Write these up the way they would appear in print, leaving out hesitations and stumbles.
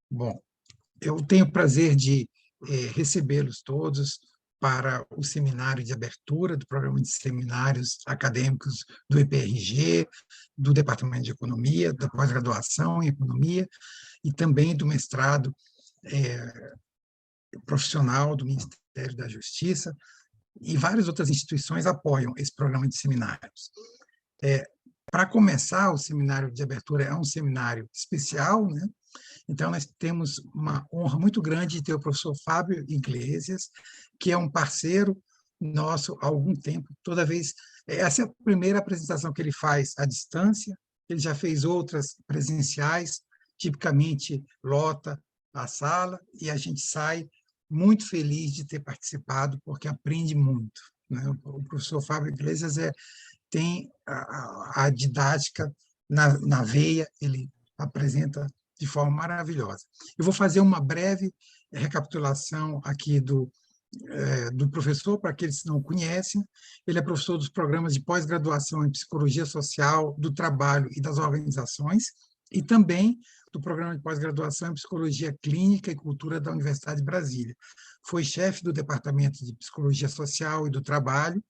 Bom, eu tenho o prazer de recebê-los todos para o seminário de abertura do programa de seminários acadêmicos do EPRG, do Departamento de Economia, da pós-graduação em Economia e também do mestrado profissional do Ministério da Justiça, e várias outras instituições apoiam esse programa de seminários. Para começar, o seminário de abertura é um seminário especial, né? Então, nós temos uma honra muito grande de ter o professor Fábio Iglesias, que é um parceiro nosso há algum tempo. Toda vez, essa é a primeira apresentação que ele faz à distância, ele já fez outras presenciais, tipicamente lota a sala, e a gente sai muito feliz de ter participado, porque aprende muito, né? O professor Fábio Iglesias tem a didática na veia, ele apresenta de forma maravilhosa. Eu vou fazer uma breve recapitulação aqui do professor, para aqueles que não conhecem. Ele é professor dos programas de pós-graduação em Psicologia Social, do Trabalho e das Organizações, e também do programa de pós-graduação em Psicologia Clínica e Cultura da Universidade de Brasília. Foi chefe do Departamento de Psicologia Social e do Trabalho,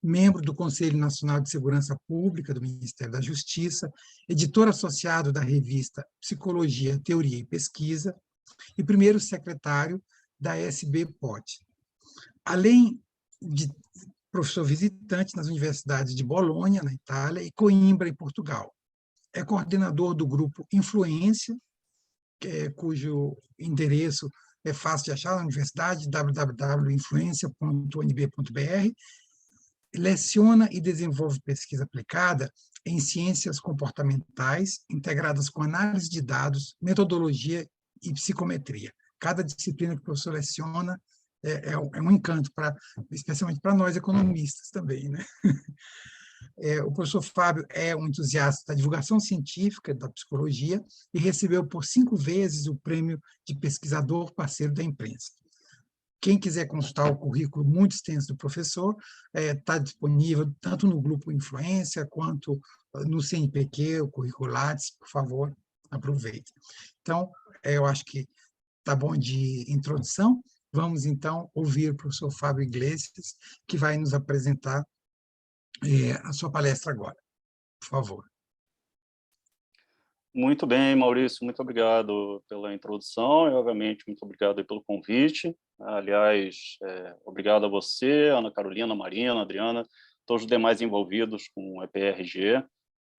membro do Conselho Nacional de Segurança Pública do Ministério da Justiça, editor associado da revista Psicologia, Teoria e Pesquisa e primeiro secretário da SBPOT. Além de professor visitante nas universidades de Bolonha, na Itália, e Coimbra, em Portugal. É coordenador do grupo Influência, cujo endereço é fácil de achar na universidade, www.influencia.unb.br. Leciona e desenvolve pesquisa aplicada em ciências comportamentais, integradas com análise de dados, metodologia e psicometria. Cada disciplina que o professor leciona é um encanto, especialmente para nós economistas também, né? O professor Fábio é um entusiasta da divulgação científica da psicologia e recebeu por 5 vezes o prêmio de pesquisador parceiro da imprensa. Quem quiser consultar o currículo muito extenso do professor, está disponível tanto no grupo Influência quanto no CNPq, o currículo Lattes, por favor, aproveite. Então, eu acho que está bom de introdução. Vamos, então, ouvir o professor Fábio Iglesias, que vai nos apresentar a sua palestra agora. Por favor. Muito bem, Maurício, muito obrigado pela introdução e, obviamente, muito obrigado pelo convite. Aliás, obrigado a você, Ana Carolina, Marina, Adriana, todos os demais envolvidos com o EPRG.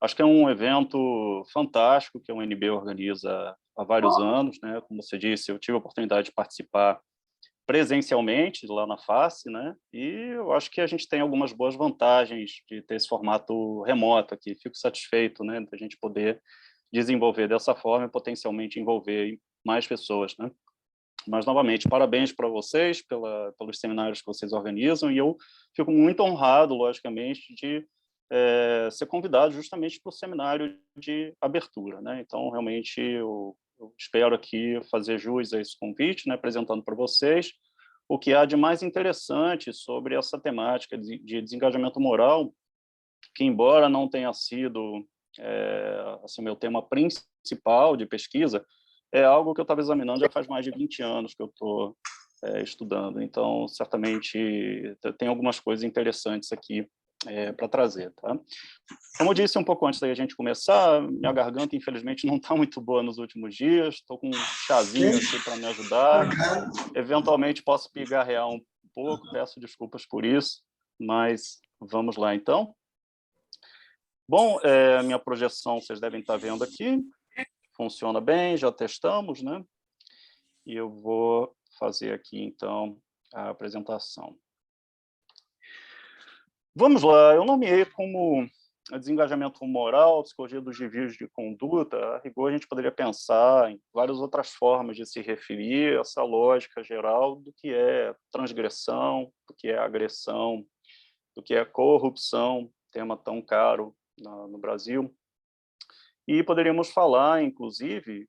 Acho que é um evento fantástico que a UNB organiza há vários anos, né? Como você disse, eu tive a oportunidade de participar presencialmente lá na face, né? E eu acho que a gente tem algumas boas vantagens de ter esse formato remoto aqui. Fico satisfeito, né, da gente poder desenvolver dessa forma e potencialmente envolver mais pessoas, né? Mas, novamente, parabéns para vocês pelos seminários que vocês organizam, e eu fico muito honrado, logicamente, de ser convidado justamente para o seminário de abertura, né? Então, realmente, eu espero aqui fazer jus a esse convite, né, apresentando para vocês o que há de mais interessante sobre essa temática de desengajamento moral, que, embora não tenha sido assim, meu tema principal de pesquisa, é algo que eu estava examinando já faz mais de 20 anos que eu estou estudando. Então, certamente, tem algumas coisas interessantes aqui para trazer. Tá? Como eu disse um pouco antes da gente começar, minha garganta, infelizmente, não está muito boa nos últimos dias. Estou com um chazinho aqui para me ajudar. Eventualmente, posso pigarrear um pouco, peço desculpas por isso, mas vamos lá, então. Bom, minha projeção vocês devem estar vendo aqui, funciona bem, já testamos, né? E eu vou fazer aqui, então, a apresentação. Vamos lá, eu nomeei como desengajamento moral, psicologia dos desvios de conduta. A rigor, a gente poderia pensar em várias outras formas de se referir a essa lógica geral do que é transgressão, do que é agressão, do que é corrupção, tema tão caro no Brasil. E poderíamos falar, inclusive,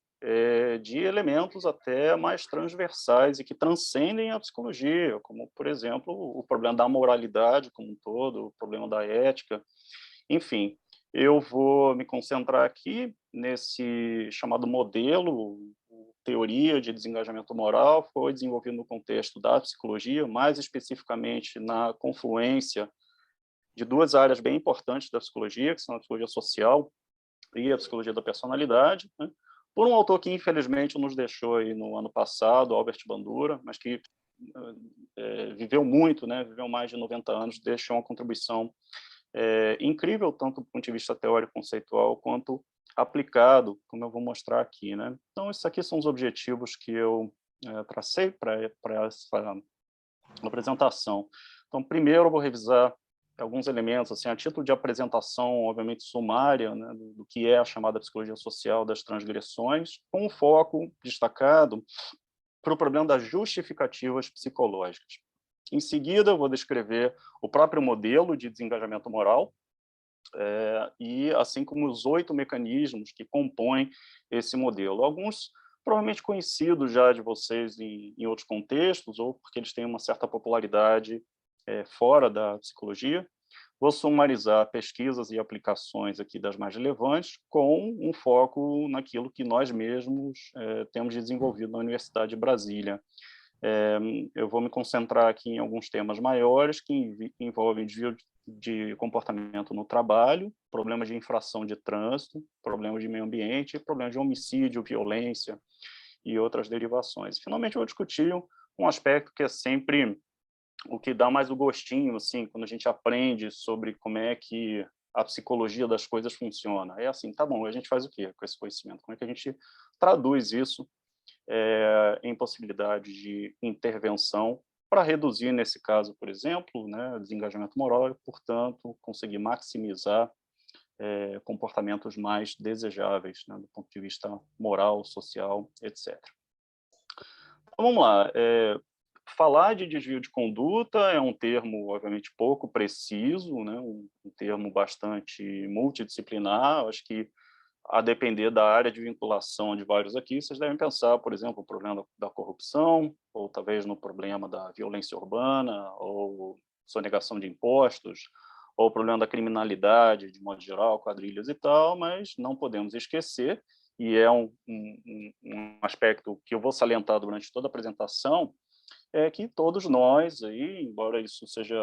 de elementos até mais transversais e que transcendem a psicologia, como, por exemplo, o problema da moralidade como um todo, o problema da ética. Enfim, eu vou me concentrar aqui nesse chamado modelo, o teoria de desengajamento moral foi desenvolvido no contexto da psicologia, mais especificamente na confluência de duas áreas bem importantes da psicologia, que são a psicologia social e a psicologia da personalidade, né? Por um autor que, infelizmente, nos deixou aí no ano passado, Albert Bandura, mas que viveu muito, né? Viveu mais de 90 anos, deixou uma contribuição incrível, tanto do ponto de vista teórico conceitual, quanto aplicado, como eu vou mostrar aqui, né? Então, esses aqui são os objetivos que eu tracei para essa apresentação. Então, primeiro eu vou revisar alguns elementos, assim, a título de apresentação, obviamente, sumária, né, do que é a chamada psicologia social das transgressões, com um foco destacado para o problema das justificativas psicológicas. Em seguida, eu vou descrever o próprio modelo de desengajamento moral, e assim como os 8 mecanismos que compõem esse modelo. Alguns provavelmente conhecidos já de vocês em outros contextos, ou porque eles têm uma certa popularidade fora da psicologia. Vou sumarizar pesquisas e aplicações aqui das mais relevantes, com um foco naquilo que nós mesmos temos desenvolvido na Universidade de Brasília. Eu vou me concentrar aqui em alguns temas maiores que envolvem desvio de comportamento no trabalho, problemas de infração de trânsito, problemas de meio ambiente, problemas de homicídio, violência e outras derivações. Finalmente, eu vou discutir um aspecto que é sempre o que dá mais o gostinho, assim, quando a gente aprende sobre como é que a psicologia das coisas funciona. É assim, tá bom, a gente faz o quê com esse conhecimento? Como é que a gente traduz isso em possibilidade de intervenção para reduzir, nesse caso, por exemplo, né, desengajamento moral e, portanto, conseguir maximizar comportamentos mais desejáveis, né, do ponto de vista moral, social, etc. Então, vamos lá. Falar de desvio de conduta é um termo, obviamente, pouco preciso, né, um termo bastante multidisciplinar. Acho que, a depender da área de vinculação de vários aqui, vocês devem pensar, por exemplo, no problema da corrupção, ou talvez no problema da violência urbana, ou sonegação de impostos, ou o problema da criminalidade, de modo geral, quadrilhas e tal, mas não podemos esquecer, e é um aspecto que eu vou salientar durante toda a apresentação, é que todos nós, aí, embora isso seja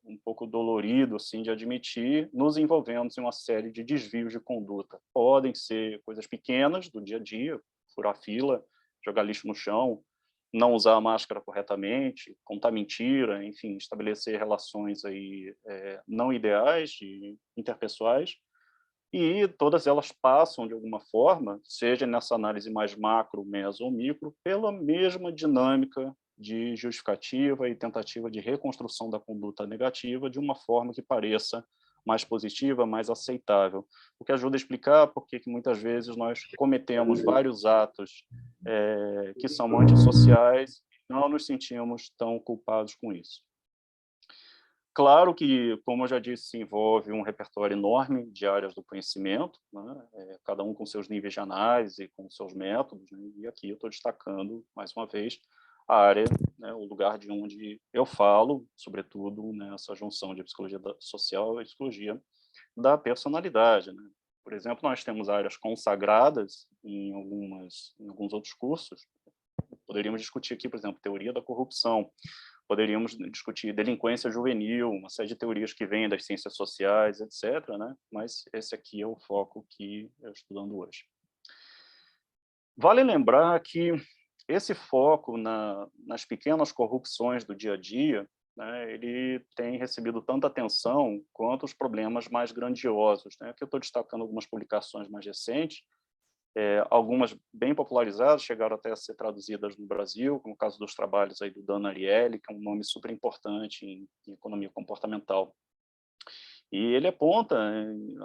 um pouco dolorido assim de admitir, nos envolvemos em uma série de desvios de conduta. Podem ser coisas pequenas do dia a dia, furar fila, jogar lixo no chão, não usar a máscara corretamente, contar mentira, enfim, estabelecer relações aí não ideais e interpessoais, e todas elas passam de alguma forma, seja nessa análise mais macro, meso ou micro, pela mesma dinâmica de justificativa e tentativa de reconstrução da conduta negativa de uma forma que pareça mais positiva, mais aceitável. O que ajuda a explicar por que muitas vezes nós cometemos vários atos que são antissociais e não nos sentimos tão culpados com isso. Claro que, como eu já disse, envolve um repertório enorme de áreas do conhecimento, né? Cada um com seus níveis de análise, com seus métodos, né? E aqui eu estou destacando, mais uma vez, a área, né, o lugar de onde eu falo, sobretudo nessa junção de psicologia social e psicologia da personalidade, né? Por exemplo, nós temos áreas consagradas em alguns outros cursos. Poderíamos discutir aqui, por exemplo, teoria da corrupção, poderíamos discutir delinquência juvenil, uma série de teorias que vêm das ciências sociais, etc., né? Mas esse aqui é o foco que eu estou estudando hoje. Vale lembrar que esse foco nas pequenas corrupções do dia a dia, né, ele tem recebido tanta atenção quanto os problemas mais grandiosos, né? Aqui eu estou destacando algumas publicações mais recentes, algumas bem popularizadas, chegaram até a ser traduzidas no Brasil, como o caso dos trabalhos aí do Dan Ariely, que é um nome super importante em economia comportamental. E ele aponta,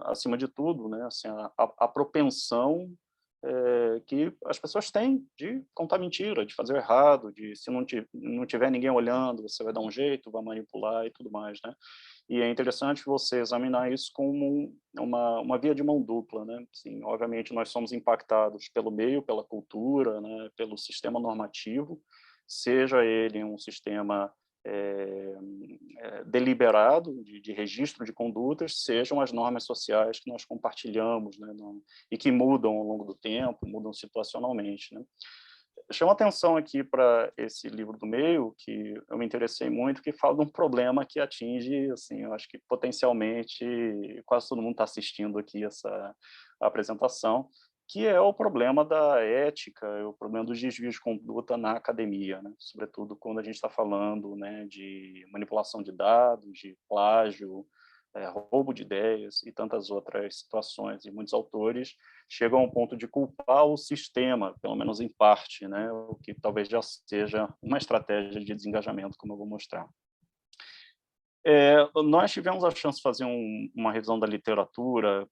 acima de tudo, né, assim, a propensão que as pessoas têm de contar mentira, de fazer o errado, de se não tiver ninguém olhando, você vai dar um jeito, vai manipular e tudo mais, né? E é interessante você examinar isso como uma via de mão dupla, né? Assim, obviamente, nós somos impactados pelo meio, pela cultura, né? Pelo sistema normativo, seja ele um sistema deliberado de registro de condutas sejam as normas sociais que nós compartilhamos, né, e que mudam ao longo do tempo, mudam situacionalmente, né. Chama atenção aqui para esse livro do meio, que eu me interessei muito, que fala de um problema que atinge, assim, eu acho que potencialmente quase todo mundo está assistindo aqui essa apresentação, que é o problema da ética, o problema dos desvios de conduta na academia, né? Sobretudo quando a gente está falando, né, de manipulação de dados, de plágio, roubo de ideias e tantas outras situações. E muitos autores chegam ao ponto de culpar o sistema, pelo menos em parte, né, o que talvez já seja uma estratégia de desengajamento, como eu vou mostrar. Nós tivemos a chance de fazer uma revisão da literatura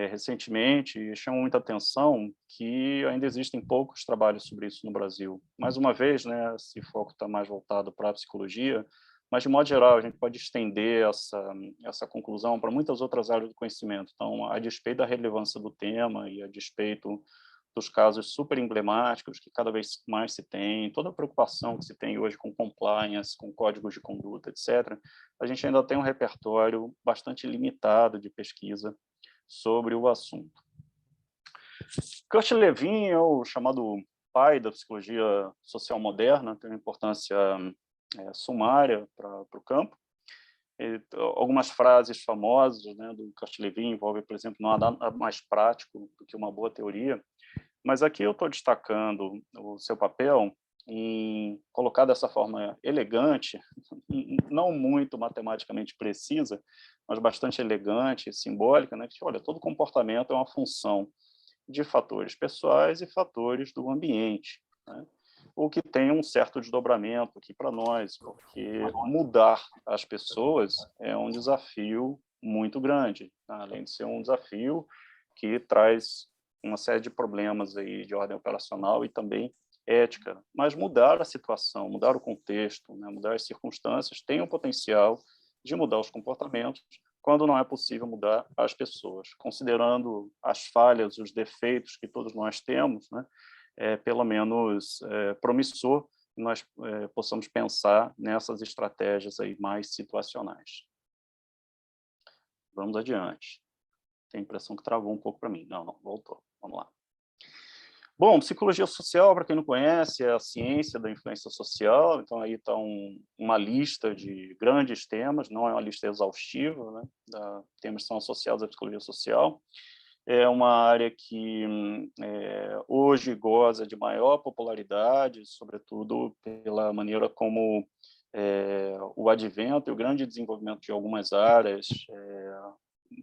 recentemente e chamou muita atenção que ainda existem poucos trabalhos sobre isso no Brasil. Mais uma vez, né, esse foco está mais voltado para a psicologia, mas, de modo geral, a gente pode estender essa conclusão para muitas outras áreas do conhecimento. Então, a despeito da relevância do tema e a despeito dos casos super emblemáticos que cada vez mais se tem, toda a preocupação que se tem hoje com compliance, com códigos de conduta, etc., a gente ainda tem um repertório bastante limitado de pesquisa sobre o assunto. Kurt Lewin é o chamado pai da psicologia social moderna, tem uma importância sumária para o campo. Algumas frases famosas, né, do Kurt Lewin envolvem, por exemplo, não há nada mais prático do que uma boa teoria, mas aqui eu estou destacando o seu papel em colocar dessa forma elegante, não muito matematicamente precisa, mas bastante elegante e simbólica, né, que, olha, todo comportamento é uma função de fatores pessoais e fatores do ambiente, né? O que tem um certo desdobramento aqui para nós, porque mudar as pessoas é um desafio muito grande, né? Além de ser um desafio que traz uma série de problemas aí de ordem operacional e também ética, mas mudar a situação, mudar o contexto, né? Mudar as circunstâncias tem o potencial de mudar os comportamentos quando não é possível mudar as pessoas. Considerando as falhas, os defeitos que todos nós temos, né, pelo menos promissor que nós possamos pensar nessas estratégias aí mais situacionais. Vamos adiante. Tenho a impressão que travou um pouco para mim. Não, voltou. Vamos lá. Bom, psicologia social, para quem não conhece, é a ciência da influência social. Então, aí está uma lista de grandes temas, não é uma lista exaustiva, né? Temas que são associados à psicologia social. É uma área que hoje goza de maior popularidade, sobretudo pela maneira como o advento e o grande desenvolvimento de algumas áreas,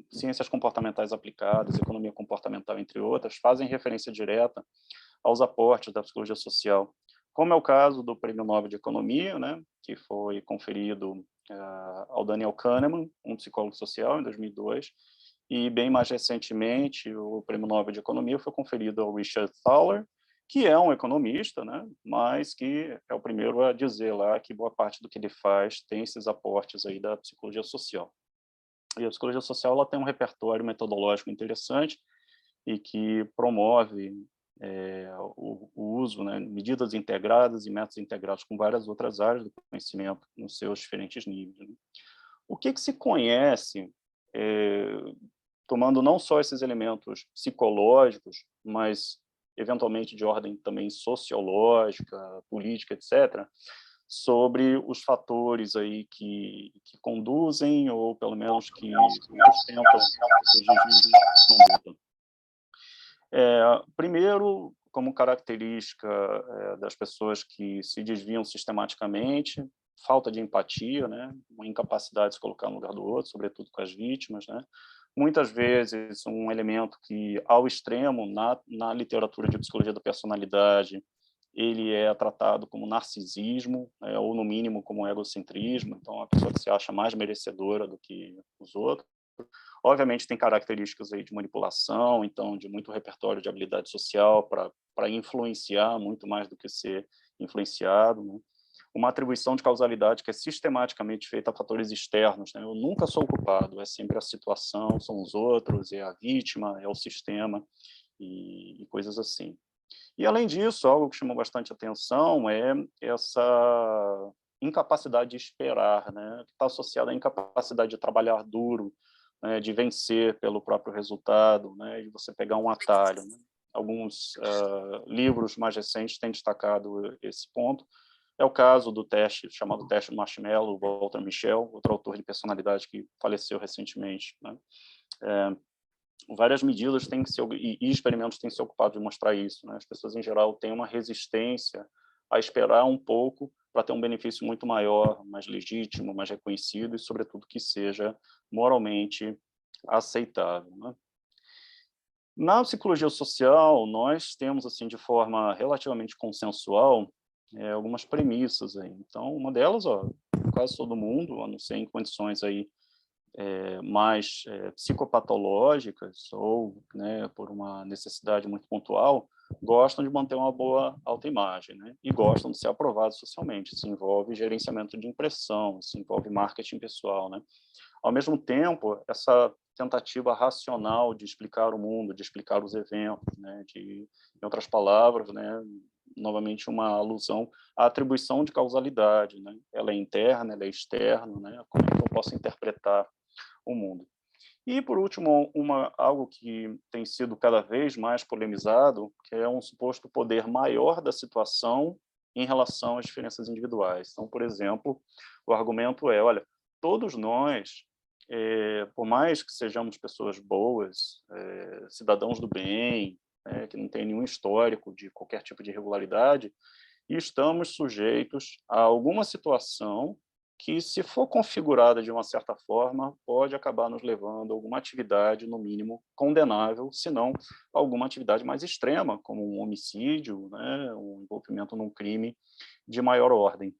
ciências comportamentais aplicadas, economia comportamental, entre outras, fazem referência direta aos aportes da psicologia social, como é o caso do Prêmio Nobel de Economia, né, que foi conferido ao Daniel Kahneman, um psicólogo social, em 2002, e, bem mais recentemente, o Prêmio Nobel de Economia foi conferido ao Richard Thaler, que é um economista, né, mas que é o primeiro a dizer lá que boa parte do que ele faz tem esses aportes aí da psicologia social. E a psicologia social ela tem um repertório metodológico interessante e que promove o uso, né, medidas integradas e métodos integrados com várias outras áreas do conhecimento nos seus diferentes níveis, né? O que se conhece, tomando não só esses elementos psicológicos, mas eventualmente de ordem também sociológica, política, etc., sobre os fatores aí que conduzem ou pelo menos que sustentam os desvios de conduta. Primeiro, como característica das pessoas que se desviam sistematicamente, falta de empatia, né? Uma incapacidade de se colocar no lugar do outro, sobretudo com as vítimas, né? Muitas vezes um elemento que, ao extremo, na literatura de psicologia da personalidade, ele é tratado como narcisismo, ou no mínimo como egocentrismo, então a pessoa que se acha mais merecedora do que os outros. Obviamente tem características aí de manipulação, então de muito repertório de habilidade social para influenciar muito mais do que ser influenciado, né? Uma atribuição de causalidade que é sistematicamente feita a fatores externos, né? Eu nunca sou o culpado, é sempre a situação, são os outros, é a vítima, é o sistema e coisas assim. E, além disso, algo que chamou bastante atenção é essa incapacidade de esperar, né, que está associada à incapacidade de trabalhar duro, né, de vencer pelo próprio resultado, né, de você pegar um atalho, né. Alguns livros mais recentes têm destacado esse ponto. É o caso do teste, chamado teste Marshmallow, Walter Mischel, outro autor de personalidade que faleceu recentemente, né. Várias medidas têm que ser, e experimentos têm se ocupado de mostrar isso, né. As pessoas, em geral, têm uma resistência a esperar um pouco para ter um benefício muito maior, mais legítimo, mais reconhecido e, sobretudo, que seja moralmente aceitável, né. Na psicologia social, nós temos, assim, de forma relativamente consensual, algumas premissas aí. Então, uma delas, quase todo mundo, a não ser em condições aí mais psicopatológicas ou, né, por uma necessidade muito pontual, gostam de manter uma boa autoimagem, né, e gostam de ser aprovados socialmente. Isso envolve gerenciamento de impressão, isso envolve marketing pessoal, né. Ao mesmo tempo, essa tentativa racional de explicar o mundo, de explicar os eventos, né, em outras palavras, né, novamente uma alusão à atribuição de causalidade, né, ela é interna, ela é externa, né, como é que eu posso interpretar o mundo. E, por último, algo que tem sido cada vez mais polemizado, que é um suposto poder maior da situação em relação às diferenças individuais. Então, por exemplo, o argumento é, olha, todos nós, por mais que sejamos pessoas boas, cidadãos do bem, que não tem nenhum histórico de qualquer tipo de irregularidade, estamos sujeitos a alguma situação que, se for configurada de uma certa forma, pode acabar nos levando a alguma atividade, no mínimo, condenável, se não alguma atividade mais extrema, como um homicídio, né, um envolvimento num crime de maior ordem.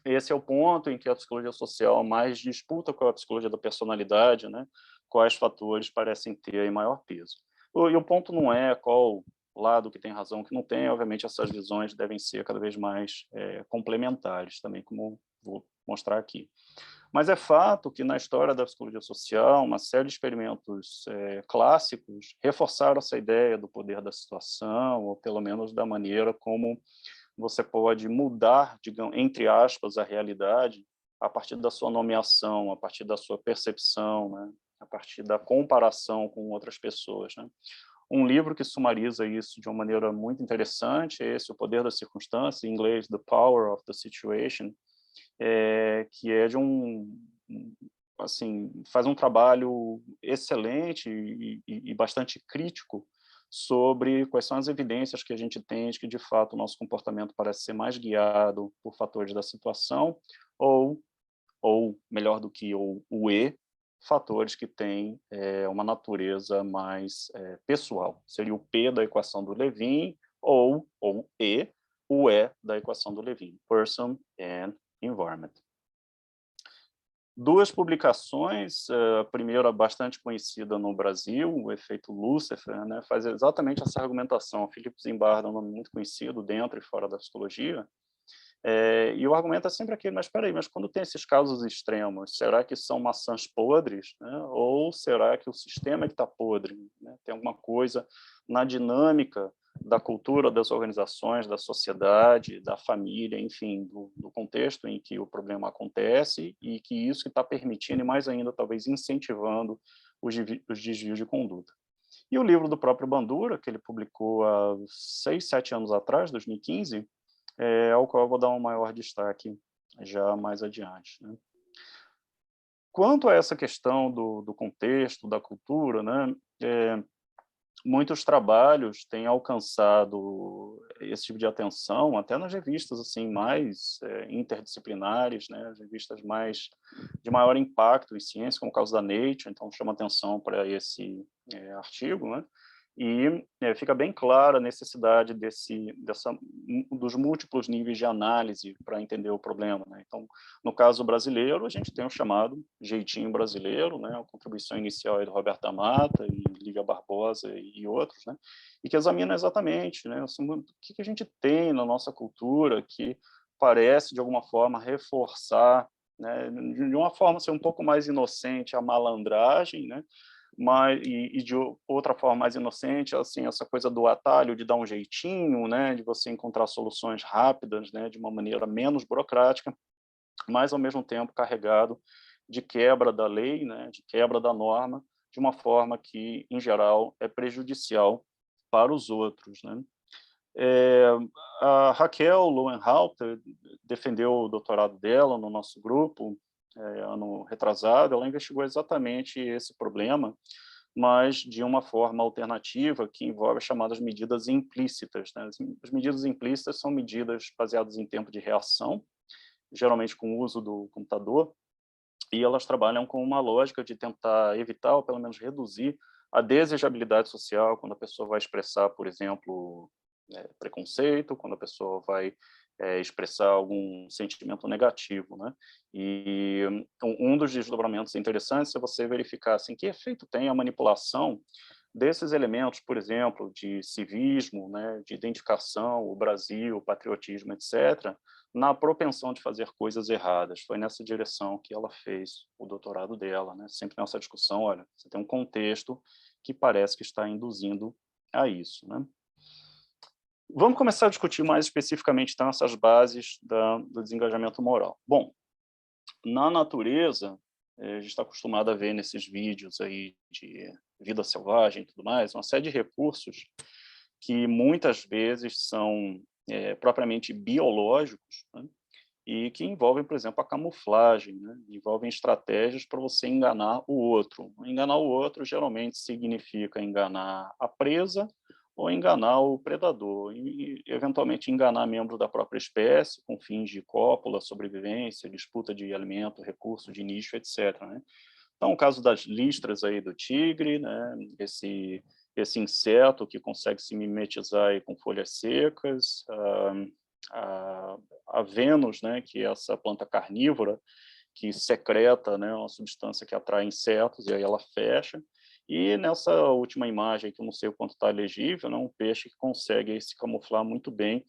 Esse é o ponto em que a psicologia social mais disputa com a psicologia da personalidade, né, quais fatores parecem ter aí maior peso. E o ponto não é qual lado que tem razão, que não tem. Obviamente, essas visões devem ser cada vez mais complementares também, como vou mostrar aqui. Mas é fato que, na história da psicologia social, uma série de experimentos clássicos reforçaram essa ideia do poder da situação, ou pelo menos da maneira como você pode mudar, digamos, entre aspas, a realidade a partir da sua nomeação, a partir da sua percepção, né? A partir da comparação com outras pessoas, né? Um livro que sumariza isso de uma maneira muito interessante é esse, O Poder da Circunstância, em inglês, The Power of the Situation, que é assim, faz um trabalho excelente e bastante crítico sobre quais são as evidências que a gente tem de que, de fato, o nosso comportamento parece ser mais guiado por fatores da situação ou melhor do que fatores que têm uma natureza mais pessoal. Seria o P da equação do Levin ou E, o E da equação do Levin, Person and Environment. Duas publicações, a primeira bastante conhecida no Brasil, o efeito Lucifer, né, faz exatamente essa argumentação. Philip Zimbardo é um nome muito conhecido dentro e fora da psicologia, e o argumento é sempre aquele, mas espera aí, mas quando tem esses casos extremos, será que são maçãs podres, né? Ou será que o sistema é que está podre, né? Tem alguma coisa na dinâmica da cultura, das organizações, da sociedade, da família, enfim, do contexto em que o problema acontece, e que isso está permitindo, e mais ainda, talvez incentivando os desvios de conduta. E o livro do próprio Bandura, que ele publicou há 6, 7 anos atrás, 2015, ao qual eu vou dar um maior destaque já mais adiante, né? Quanto a essa questão do contexto, da cultura, né, muitos trabalhos têm alcançado esse tipo de atenção, até nas revistas assim, mais interdisciplinares, né, as revistas de maior impacto em ciência, como o caso da Nature, então chama atenção para esse artigo, né? E fica bem clara a necessidade dos múltiplos níveis de análise para entender o problema, né? Então, no caso brasileiro, a gente tem o chamado jeitinho brasileiro, né? A contribuição inicial é do Roberto Mata e Lívia Barbosa e outros, né? E que examina exatamente, né, assim, o que a gente tem na nossa cultura que parece, de alguma forma, reforçar, né, de uma forma ser um pouco mais inocente, a malandragem, né? Mas, de outra forma mais inocente, assim, essa coisa do atalho, de dar um jeitinho, né, de você encontrar soluções rápidas, né, de uma maneira menos burocrática, mas, ao mesmo tempo, carregado de quebra da lei, né, de quebra da norma, de uma forma que, em geral, é prejudicial para os outros, né? A Raquel Lowenhalter defendeu o doutorado dela no nosso grupo, ano retrasado. Ela investigou exatamente esse problema, mas de uma forma alternativa que envolve as chamadas medidas implícitas, né? As medidas implícitas são medidas baseadas em tempo de reação, geralmente com o uso do computador, e elas trabalham com uma lógica de tentar evitar, ou pelo menos reduzir, a desejabilidade social, quando a pessoa vai expressar, por exemplo, preconceito, quando a pessoa vai expressar algum sentimento negativo, né? E um dos desdobramentos interessantes é você verificar assim, que efeito tem a manipulação desses elementos, por exemplo, de civismo, né, de identificação, o Brasil, o patriotismo, etc., na propensão de fazer coisas erradas. Foi nessa direção que ela fez o doutorado dela, né? Sempre nessa discussão, olha, você tem um contexto que parece que está induzindo a isso, né? Vamos começar a discutir mais especificamente, então, essas bases do desengajamento moral. Bom, na natureza, a gente está acostumado a ver nesses vídeos aí de vida selvagem e tudo mais, uma série de recursos que muitas vezes são propriamente biológicos, né? E que envolvem, por exemplo, a camuflagem, né? Envolvem estratégias para você enganar o outro. Enganar o outro geralmente significa enganar a presa ou enganar o predador, e eventualmente enganar membro da própria espécie com fins de cópula, sobrevivência, disputa de alimento, recurso de nicho, etc., né? Então, o caso das listras aí do tigre, né? Esse inseto que consegue se mimetizar aí com folhas secas, a Vênus, né, que é essa planta carnívora que secreta, né, uma substância que atrai insetos, e aí ela fecha. E nessa última imagem, que eu não sei o quanto está legível, né, um peixe que consegue se camuflar muito bem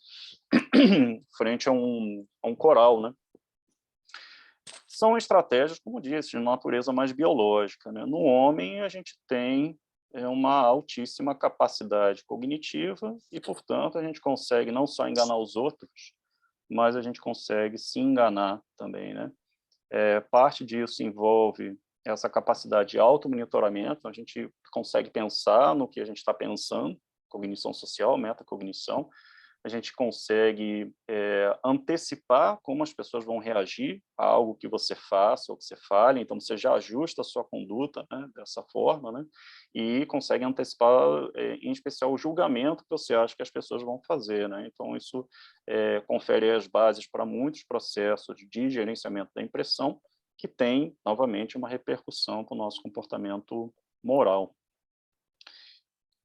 frente a um coral, né? São estratégias, como disse, de natureza mais biológica, né? No homem, a gente tem uma altíssima capacidade cognitiva e, portanto, a gente consegue não só enganar os outros, mas a gente consegue se enganar também, né? Parte disso envolve essa capacidade de auto-monitoramento, a gente consegue pensar no que a gente está pensando, cognição social, metacognição, a gente consegue antecipar como as pessoas vão reagir a algo que você faça ou que você fale, então você já ajusta a sua conduta, né, dessa forma, né, e consegue antecipar, em especial, o julgamento que você acha que as pessoas vão fazer, né? Então, isso confere as bases para muitos processos de gerenciamento da impressão, que tem, novamente, uma repercussão para o nosso comportamento moral.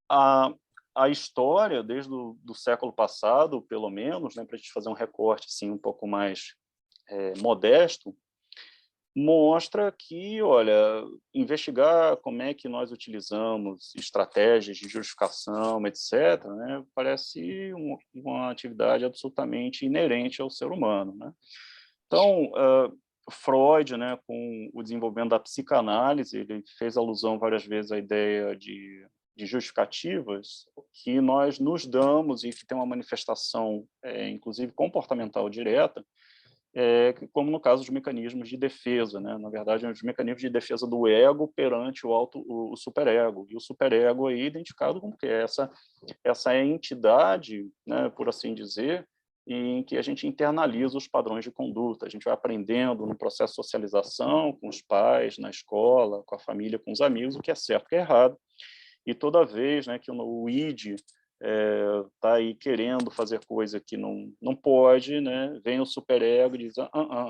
A história, desde o do século passado, pelo menos, né, para a gente fazer um recorte assim, um pouco mais modesto, mostra que, olha, investigar como é que nós utilizamos estratégias de justificação, etc., né, parece uma atividade absolutamente inerente ao ser humano, né? Então, Freud, né, com o desenvolvimento da psicanálise, ele fez alusão várias vezes à ideia de justificativas que nós nos damos e que tem uma manifestação, inclusive comportamental direta, como no caso dos mecanismos de defesa, né? Na verdade, os mecanismos de defesa do ego perante o superego, e o superego aí identificado como que é essa entidade, né, por assim dizer, em que a gente internaliza os padrões de conduta, a gente vai aprendendo no processo de socialização, com os pais, na escola, com a família, com os amigos, o que é certo, o que é errado, e toda vez, né, que o id está aí querendo fazer coisa que não pode, né, vem o superego e diz,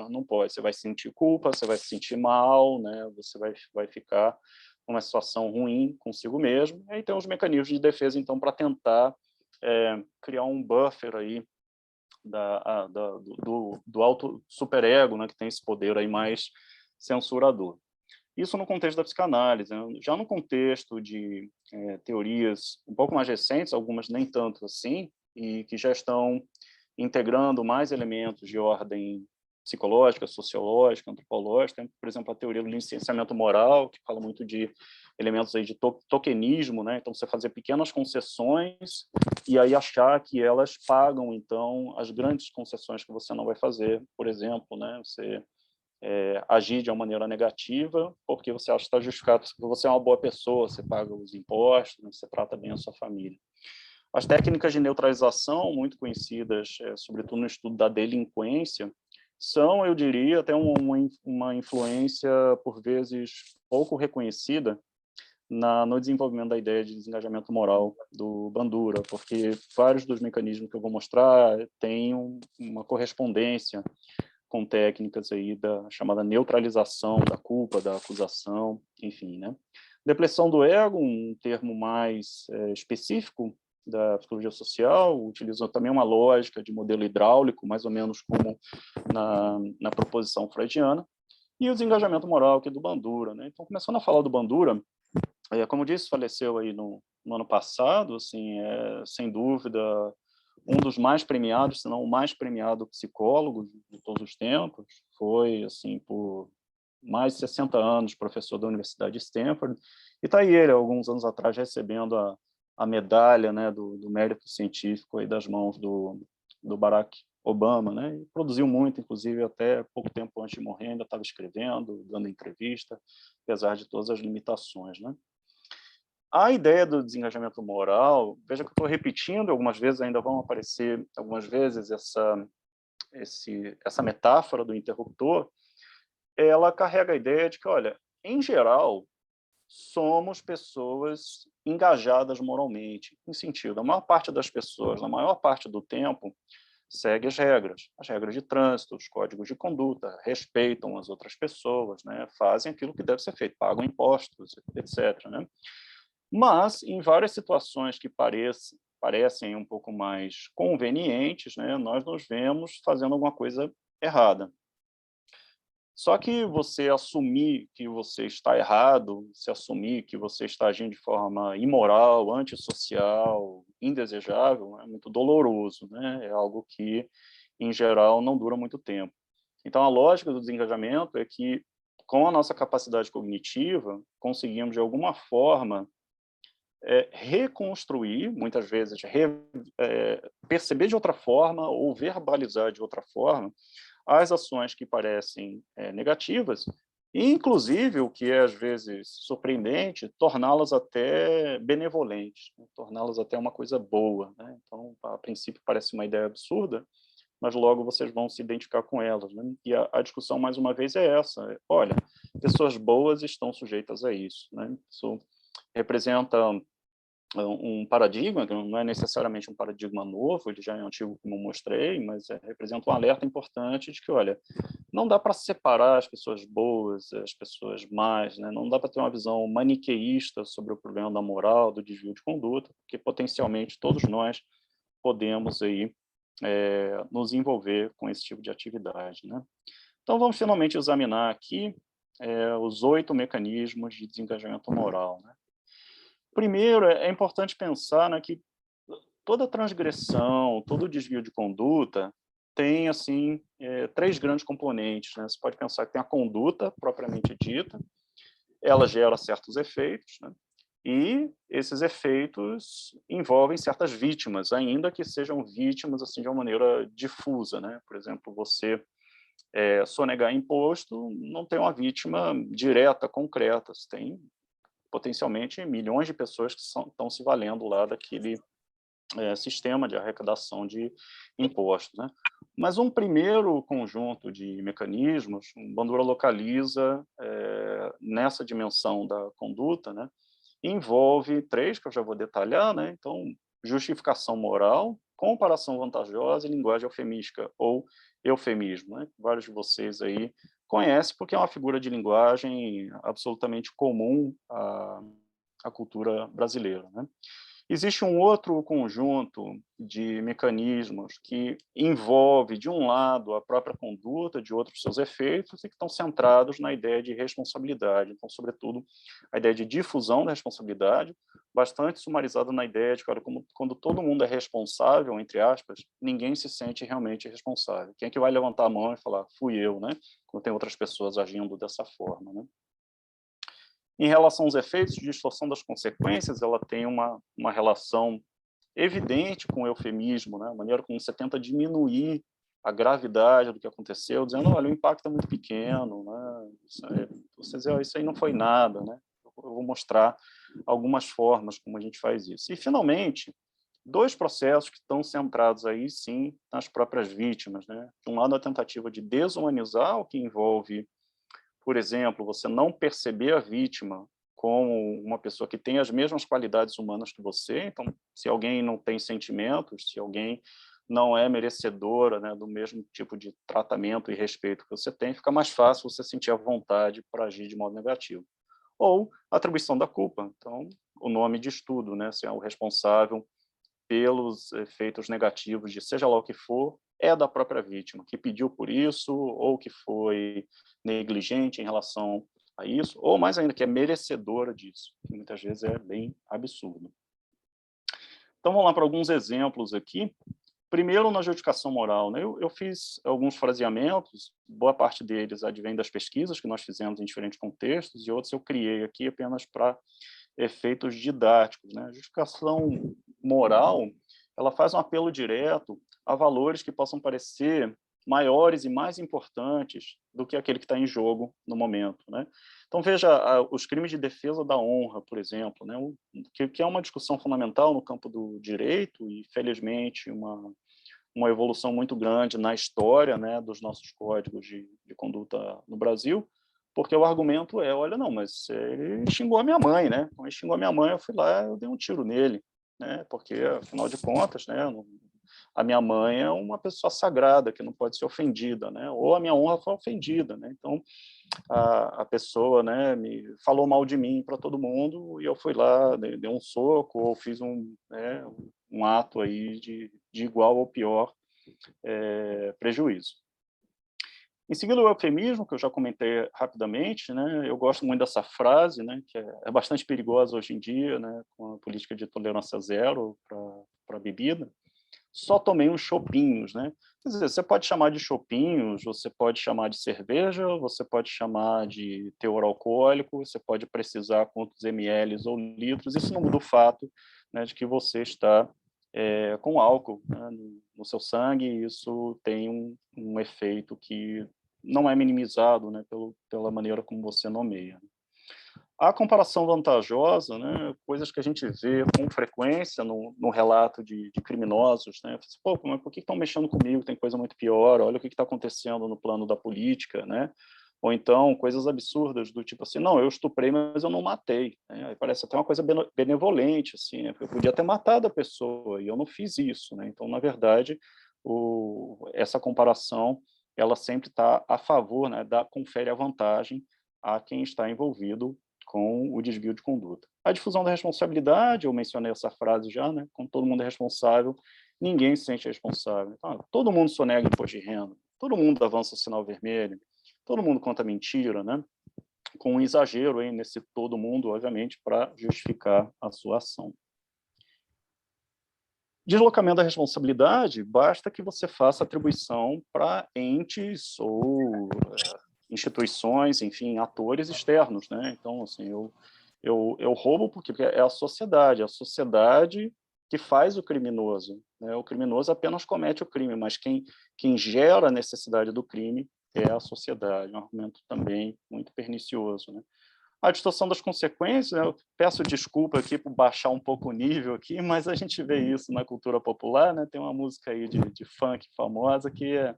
não pode, você vai sentir culpa, você vai se sentir mal, né, você vai ficar numa situação ruim consigo mesmo. E aí tem os mecanismos de defesa, então, para tentar criar um buffer aí do alto superego, né, que tem esse poder aí mais censurador. Isso no contexto da psicanálise, né? Já no contexto de teorias um pouco mais recentes, algumas nem tanto assim, e que já estão integrando mais elementos de ordem psicológica, sociológica, antropológica, por exemplo, a teoria do licenciamento moral, que fala muito de elementos aí de tokenismo, né? Então, você fazer pequenas concessões e aí achar que elas pagam, então, as grandes concessões que você não vai fazer. Por exemplo, né? Você agir de uma maneira negativa porque você acha que está justificado, porque você é uma boa pessoa, você paga os impostos, né? Você trata bem a sua família. As técnicas de neutralização, muito conhecidas, sobretudo no estudo da delinquência, são, eu diria, até uma influência, por vezes, pouco reconhecida no desenvolvimento da ideia de desengajamento moral do Bandura, porque vários dos mecanismos que eu vou mostrar têm uma correspondência com técnicas aí da chamada neutralização da culpa, da acusação, enfim, né? Depressão do ego, um termo mais específico da psicologia social, utiliza também uma lógica de modelo hidráulico, mais ou menos como na proposição freudiana, e o desengajamento moral, que é do Bandura, né? Então, começando a falar do Bandura, como eu disse, faleceu aí no ano passado, assim, sem dúvida, um dos mais premiados, se não o mais premiado psicólogo de todos os tempos, foi, assim, por mais de 60 anos, professor da Universidade de Stanford, e está aí ele, alguns anos atrás, recebendo a medalha, né, do mérito científico aí das mãos do Barack Obama, né, e produziu muito, inclusive, até pouco tempo antes de morrer, ainda estava escrevendo, dando entrevista, apesar de todas as limitações, né. A ideia do desengajamento moral, veja que eu estou repetindo algumas vezes, ainda vão aparecer algumas vezes essa metáfora do interruptor, ela carrega a ideia de que, olha, em geral, somos pessoas engajadas moralmente, em sentido, a maior parte das pessoas, na maior parte do tempo, segue as regras de trânsito, os códigos de conduta, respeitam as outras pessoas, né, fazem aquilo que deve ser feito, pagam impostos, etc., né? Mas, em várias situações que parecem um pouco mais convenientes, né, nós nos vemos fazendo alguma coisa errada. Só que você assumir que você está errado, se assumir que você está agindo de forma imoral, antissocial, indesejável, é muito doloroso, né? É algo que, em geral, não dura muito tempo. Então, a lógica do desengajamento é que, com a nossa capacidade cognitiva, conseguimos, de alguma forma, reconstruir, muitas vezes, perceber de outra forma ou verbalizar de outra forma as ações que parecem negativas e, inclusive, o que é, às vezes, surpreendente, torná-las até benevolentes, né? Torná-las até uma coisa boa, né? Então, a princípio, parece uma ideia absurda, mas logo vocês vão se identificar com elas, né? E a discussão, mais uma vez, é essa. Olha, pessoas boas estão sujeitas a isso, né? Isso representa um paradigma, que não é necessariamente um paradigma novo, ele já é antigo, como eu mostrei, mas representa um alerta importante de que, olha, não dá para separar as pessoas boas, as pessoas más, né? Não dá para ter uma visão maniqueísta sobre o problema da moral, do desvio de conduta, porque potencialmente todos nós podemos aí nos envolver com esse tipo de atividade, né? Então, vamos finalmente examinar aqui os 8 mecanismos de desengajamento moral, né? Primeiro, é importante pensar, né, que toda transgressão, todo desvio de conduta tem, assim, 3 grandes componentes, né? Você pode pensar que tem a conduta propriamente dita, ela gera certos efeitos, né? E esses efeitos envolvem certas vítimas, ainda que sejam vítimas, assim, de uma maneira difusa, né? Por exemplo, você sonegar imposto não tem uma vítima direta, concreta, você tem potencialmente milhões de pessoas que estão se valendo lá daquele sistema de arrecadação de impostos, né? Mas um primeiro conjunto de mecanismos, o Bandura localiza nessa dimensão da conduta, né? Envolve 3 que eu já vou detalhar, né? Então, justificação moral, comparação vantajosa e linguagem eufemística, ou eufemismo, né? Vários de vocês aí conhecem, porque é uma figura de linguagem absolutamente comum à cultura brasileira, né? Existe um outro conjunto de mecanismos que envolve, de um lado, a própria conduta, de outro, seus efeitos, e que estão centrados na ideia de responsabilidade. Então, sobretudo, a ideia de difusão da responsabilidade, bastante sumarizada na ideia de que, quando todo mundo é responsável, entre aspas, ninguém se sente realmente responsável. Quem é que vai levantar a mão e falar, fui eu, né? Quando tem outras pessoas agindo dessa forma, né? Em relação aos efeitos de distorção das consequências, ela tem uma relação evidente com o eufemismo, né? A maneira como você tenta diminuir a gravidade do que aconteceu, dizendo, olha, o impacto é muito pequeno, né? Você diz, isso aí não foi nada, né? Eu vou mostrar algumas formas como a gente faz isso. E, finalmente, dois processos que estão centrados aí, sim, nas próprias vítimas, né? De um lado, a tentativa de desumanizar, o que envolve, por exemplo, você não perceber a vítima como uma pessoa que tem as mesmas qualidades humanas que você. Então, se alguém não tem sentimentos, se alguém não é merecedora, né, do mesmo tipo de tratamento e respeito que você tem, fica mais fácil você sentir a vontade para agir de modo negativo. Ou atribuição da culpa. Então, o nome diz tudo, né? Se é o responsável pelos efeitos negativos de seja lá o que for, é da própria vítima, que pediu por isso, ou que foi negligente em relação a isso, ou mais ainda, que é merecedora disso, que muitas vezes é bem absurdo. Então, vamos lá para alguns exemplos aqui. Primeiro, na adjudicação moral, né? Eu fiz alguns fraseamentos, boa parte deles advém das pesquisas que nós fizemos em diferentes contextos, e outros eu criei aqui apenas para efeitos didáticos, né? A justificação moral, ela faz um apelo direto a valores que possam parecer maiores e mais importantes do que aquele que está em jogo no momento, né? Então, veja os crimes de defesa da honra, por exemplo, né? Que é uma discussão fundamental no campo do direito e, felizmente, uma evolução muito grande na história, né, dos nossos códigos de conduta no Brasil, porque o argumento é, olha, não, mas ele xingou a minha mãe, né? Então, ele xingou a minha mãe, eu fui lá, eu dei um tiro nele, né? Porque, afinal de contas, né, a minha mãe é uma pessoa sagrada, que não pode ser ofendida, né? Ou a minha honra foi ofendida, né? Então, a pessoa, né, me falou mal de mim para todo mundo, e eu fui lá, dei um soco, ou fiz né, um ato aí de igual ou pior prejuízo. Em seguida, o eufemismo, que eu já comentei rapidamente, né? Eu gosto muito dessa frase, né? Que é bastante perigosa hoje em dia, né? Com a política de tolerância zero para a bebida. Só tomei uns chopinhos, né? Quer dizer, você pode chamar de chopinhos, você pode chamar de cerveja, você pode chamar de teor alcoólico, você pode precisar quantos ml ou litros, isso não muda o fato, né, de que você está com álcool, né, no seu sangue, e isso tem um efeito que não é minimizado, né, pela maneira como você nomeia. A comparação vantajosa, né, coisas que a gente vê com frequência no relato de criminosos, né, pô, mas por que estão mexendo comigo? Tem coisa muito pior, olha o que está acontecendo no plano da política, né? Ou então, coisas absurdas do tipo assim, não, eu estuprei, mas eu não matei. Né? Aí parece até uma coisa benevolente, assim, né? Eu podia ter matado a pessoa e eu não fiz isso. Né? Então, na verdade, essa comparação, ela sempre está a favor, né, confere a vantagem a quem está envolvido com o desvio de conduta. A difusão da responsabilidade, eu mencionei essa frase já, né? Quando todo mundo é responsável, ninguém se sente responsável. Então, todo mundo sonega imposto de renda, todo mundo avança o sinal vermelho, todo mundo conta mentira, né? Com um exagero aí nesse todo mundo, obviamente, para justificar a sua ação. Deslocamento da responsabilidade, basta que você faça atribuição para entes ou instituições, enfim, atores externos, né? Então, assim, eu roubo porque é a sociedade que faz o criminoso, né? O criminoso apenas comete o crime, mas quem gera a necessidade do crime é a sociedade, um argumento também muito pernicioso, né? A distorção das consequências, né? Eu peço desculpa aqui por baixar um pouco o nível aqui, mas a gente vê isso na cultura popular, né? Tem uma música aí de funk famosa que é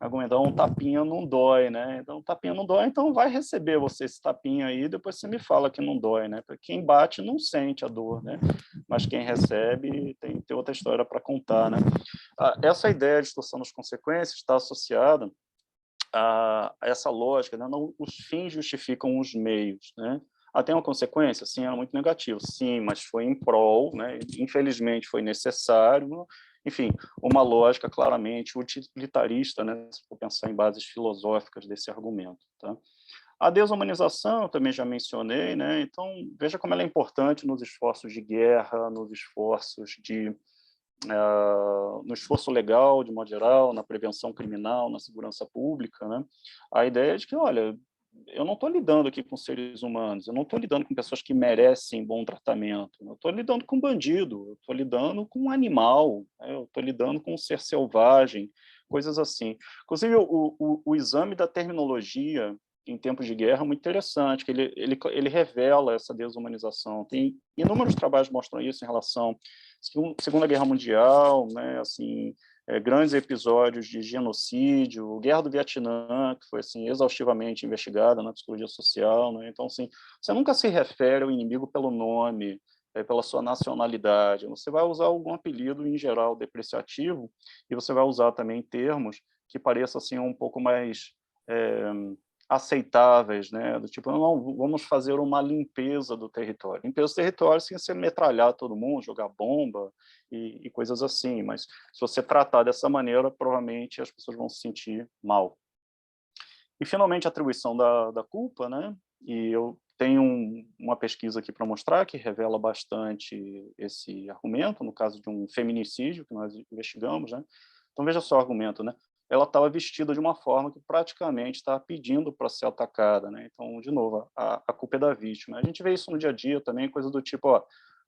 argumentar um tapinha não dói, né? Então, tapinha não dói, então vai receber você esse tapinha aí, depois você me fala que não dói, né? Porque quem bate não sente a dor, né? Mas quem recebe tem outra história para contar, né? Essa ideia de distorção das consequências está associada a essa lógica, né? Não, os fins justificam os meios, né? Tem uma consequência? Sim, era muito negativo, sim, mas foi em prol, né? Infelizmente foi necessário, enfim, uma lógica claramente utilitarista, né? Se for pensar em bases filosóficas desse argumento, tá? A desumanização, eu também já mencionei, né? Então, veja como ela é importante nos esforços de guerra, nos esforços no esforço legal, de modo geral, na prevenção criminal, na segurança pública, né? A ideia é de que, olha, eu não estou lidando aqui com seres humanos, eu não estou lidando com pessoas que merecem bom tratamento, eu estou lidando com um bandido, eu estou lidando com um animal, né? Eu estou lidando com um ser selvagem, coisas assim. Inclusive, o exame da terminologia em tempos de guerra é muito interessante, que ele revela essa desumanização. Tem inúmeros trabalhos que mostram isso em relação à Segunda Guerra Mundial, né, assim, grandes episódios de genocídio, Guerra do Vietnã, que foi assim exaustivamente investigada na psicologia social, né? Então, assim, você nunca se refere ao inimigo pelo nome, pela sua nacionalidade. Você vai usar algum apelido em geral depreciativo e você vai usar também termos que pareçam assim um pouco mais aceitáveis, né? Do tipo, não, vamos fazer uma limpeza do território. Limpeza do território sem você metralhar todo mundo, jogar bomba e coisas assim, mas se você tratar dessa maneira, provavelmente as pessoas vão se sentir mal. E, finalmente, a atribuição da culpa, né? E eu tenho uma pesquisa aqui para mostrar que revela bastante esse argumento, no caso de um feminicídio que nós investigamos, né? Então, veja só o argumento, né? Ela estava vestida de uma forma que praticamente estava pedindo para ser atacada, né? Então, de novo, a culpa é da vítima. A gente vê isso no dia a dia também, coisa do tipo, ó,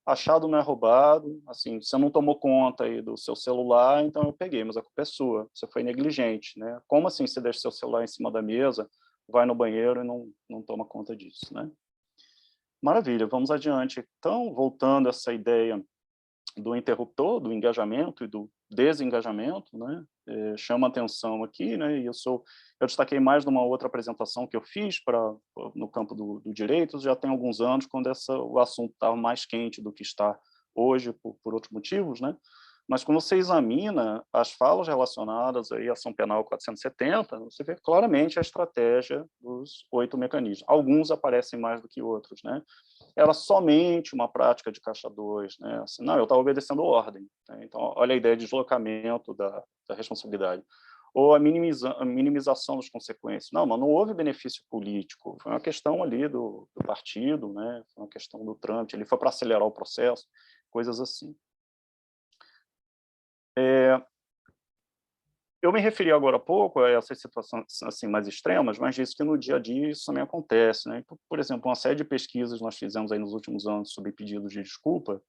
achado não é roubado, assim, você não tomou conta aí do seu celular, então eu peguei, mas a culpa é sua, você foi negligente, né? Como assim você deixa seu celular em cima da mesa, vai no banheiro e não toma conta disso, né? Maravilha, vamos adiante. Então, voltando a essa ideia do interruptor, do engajamento e do desengajamento, né? Chama atenção aqui, né? E eu destaquei mais numa outra apresentação que eu fiz no campo do direito, já tem alguns anos, quando o assunto estava mais quente do que está hoje, por outros motivos, né? Mas quando você examina as falas relacionadas aí à ação penal 470, você vê claramente a estratégia dos 8 mecanismos. Alguns aparecem mais do que outros, né? Era somente uma prática de caixa 2, né? Assim, não, eu estava obedecendo ordem, né? Então, olha a ideia de deslocamento da responsabilidade. Ou a minimização das consequências. Não, mas não houve benefício político, foi uma questão ali do partido, né? Foi uma questão do trâmite, ele foi para acelerar o processo, coisas assim. Eu me referi agora há pouco a essas situações assim, mais extremas, mas disse que no dia a dia isso também acontece, né? Por exemplo, uma série de pesquisas nós fizemos aí nos últimos anos sobre pedidos de desculpa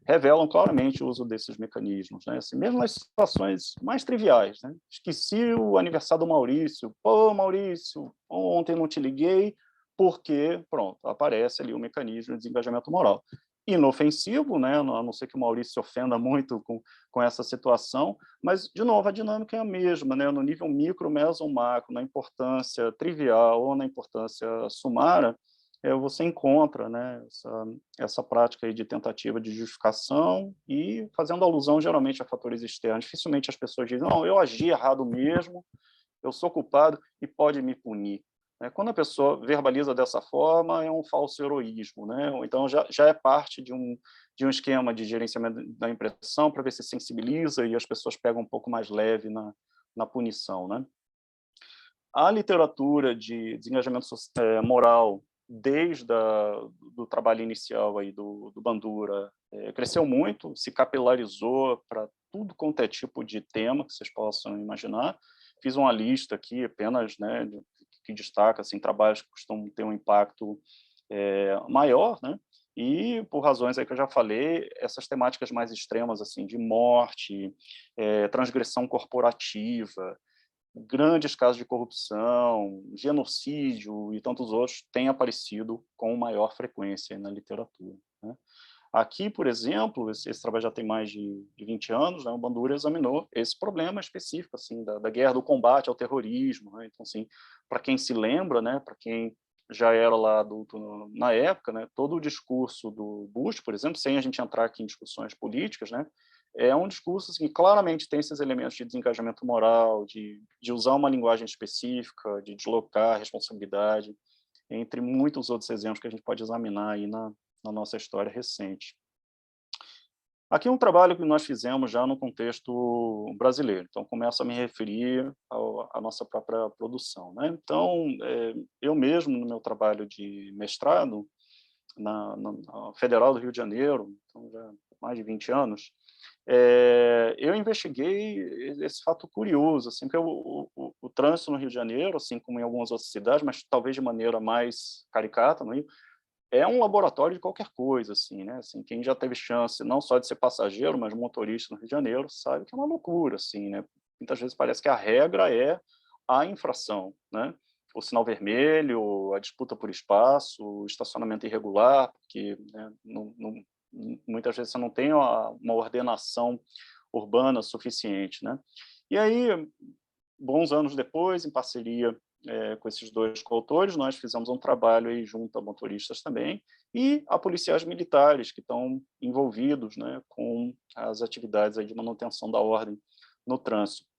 revelam claramente o uso desses mecanismos, né? Assim, mesmo nas situações mais triviais, né? Esqueci o aniversário do Maurício. Pô, Maurício, ontem não te liguei, porque, pronto, aparece ali o mecanismo de desengajamento moral. Inofensivo, né? A não ser que o Maurício se ofenda muito com essa situação, mas, de novo, a dinâmica é a mesma, né? No nível micro, meso ou macro, na importância trivial ou na importância sumária, você encontra, né, essa prática aí de tentativa de justificação e fazendo alusão, geralmente, a fatores externos. Dificilmente as pessoas dizem, não, eu agi errado mesmo, eu sou culpado e pode me punir. Quando a pessoa verbaliza dessa forma, é um falso heroísmo, né? Ou então já é parte de um esquema de gerenciamento da impressão para ver se sensibiliza e as pessoas pegam um pouco mais leve na punição, né? A literatura de desengajamento moral, desde do trabalho inicial aí do Bandura, cresceu muito, se capilarizou para tudo quanto é tipo de tema que vocês possam imaginar. Fiz uma lista aqui apenas, né, que destaca assim, trabalhos que costumam ter um impacto maior, né? E, por razões aí que eu já falei, essas temáticas mais extremas, assim, de morte, transgressão corporativa, grandes casos de corrupção, genocídio e tantos outros têm aparecido com maior frequência na literatura, né? Aqui, por exemplo, esse trabalho já tem mais de 20 anos, né? O Bandura examinou esse problema específico assim, da guerra, do combate ao terrorismo, né? Então, assim, para quem se lembra, né? Para quem já era lá adulto na época, né? Todo o discurso do Bush, por exemplo, sem a gente entrar aqui em discussões políticas, né? É um discurso assim, que claramente tem esses elementos de desengajamento moral, de usar uma linguagem específica, de deslocar a responsabilidade, entre muitos outros exemplos que a gente pode examinar aí na nossa história recente. Aqui é um trabalho que nós fizemos já no contexto brasileiro, então começo a me referir à nossa própria produção, né? Então, eu mesmo, no meu trabalho de mestrado, na Federal do Rio de Janeiro, então já há mais de 20 anos, eu investiguei esse fato curioso, assim, que o trânsito no Rio de Janeiro, assim como em algumas outras cidades, mas talvez de maneira mais caricata no Rio, é um laboratório de qualquer coisa, assim, né? Assim, quem já teve chance não só de ser passageiro, mas motorista no Rio de Janeiro, sabe que é uma loucura, assim, né? Muitas vezes parece que a regra é a infração, né? O sinal vermelho, a disputa por espaço, o estacionamento irregular, porque, né, muitas vezes você não tem uma ordenação urbana suficiente, né? E aí, bons anos depois, em parceria com esses dois coautores, nós fizemos um trabalho aí junto a motoristas também e a policiais militares que estão envolvidos, né, com as atividades aí de manutenção da ordem no trânsito.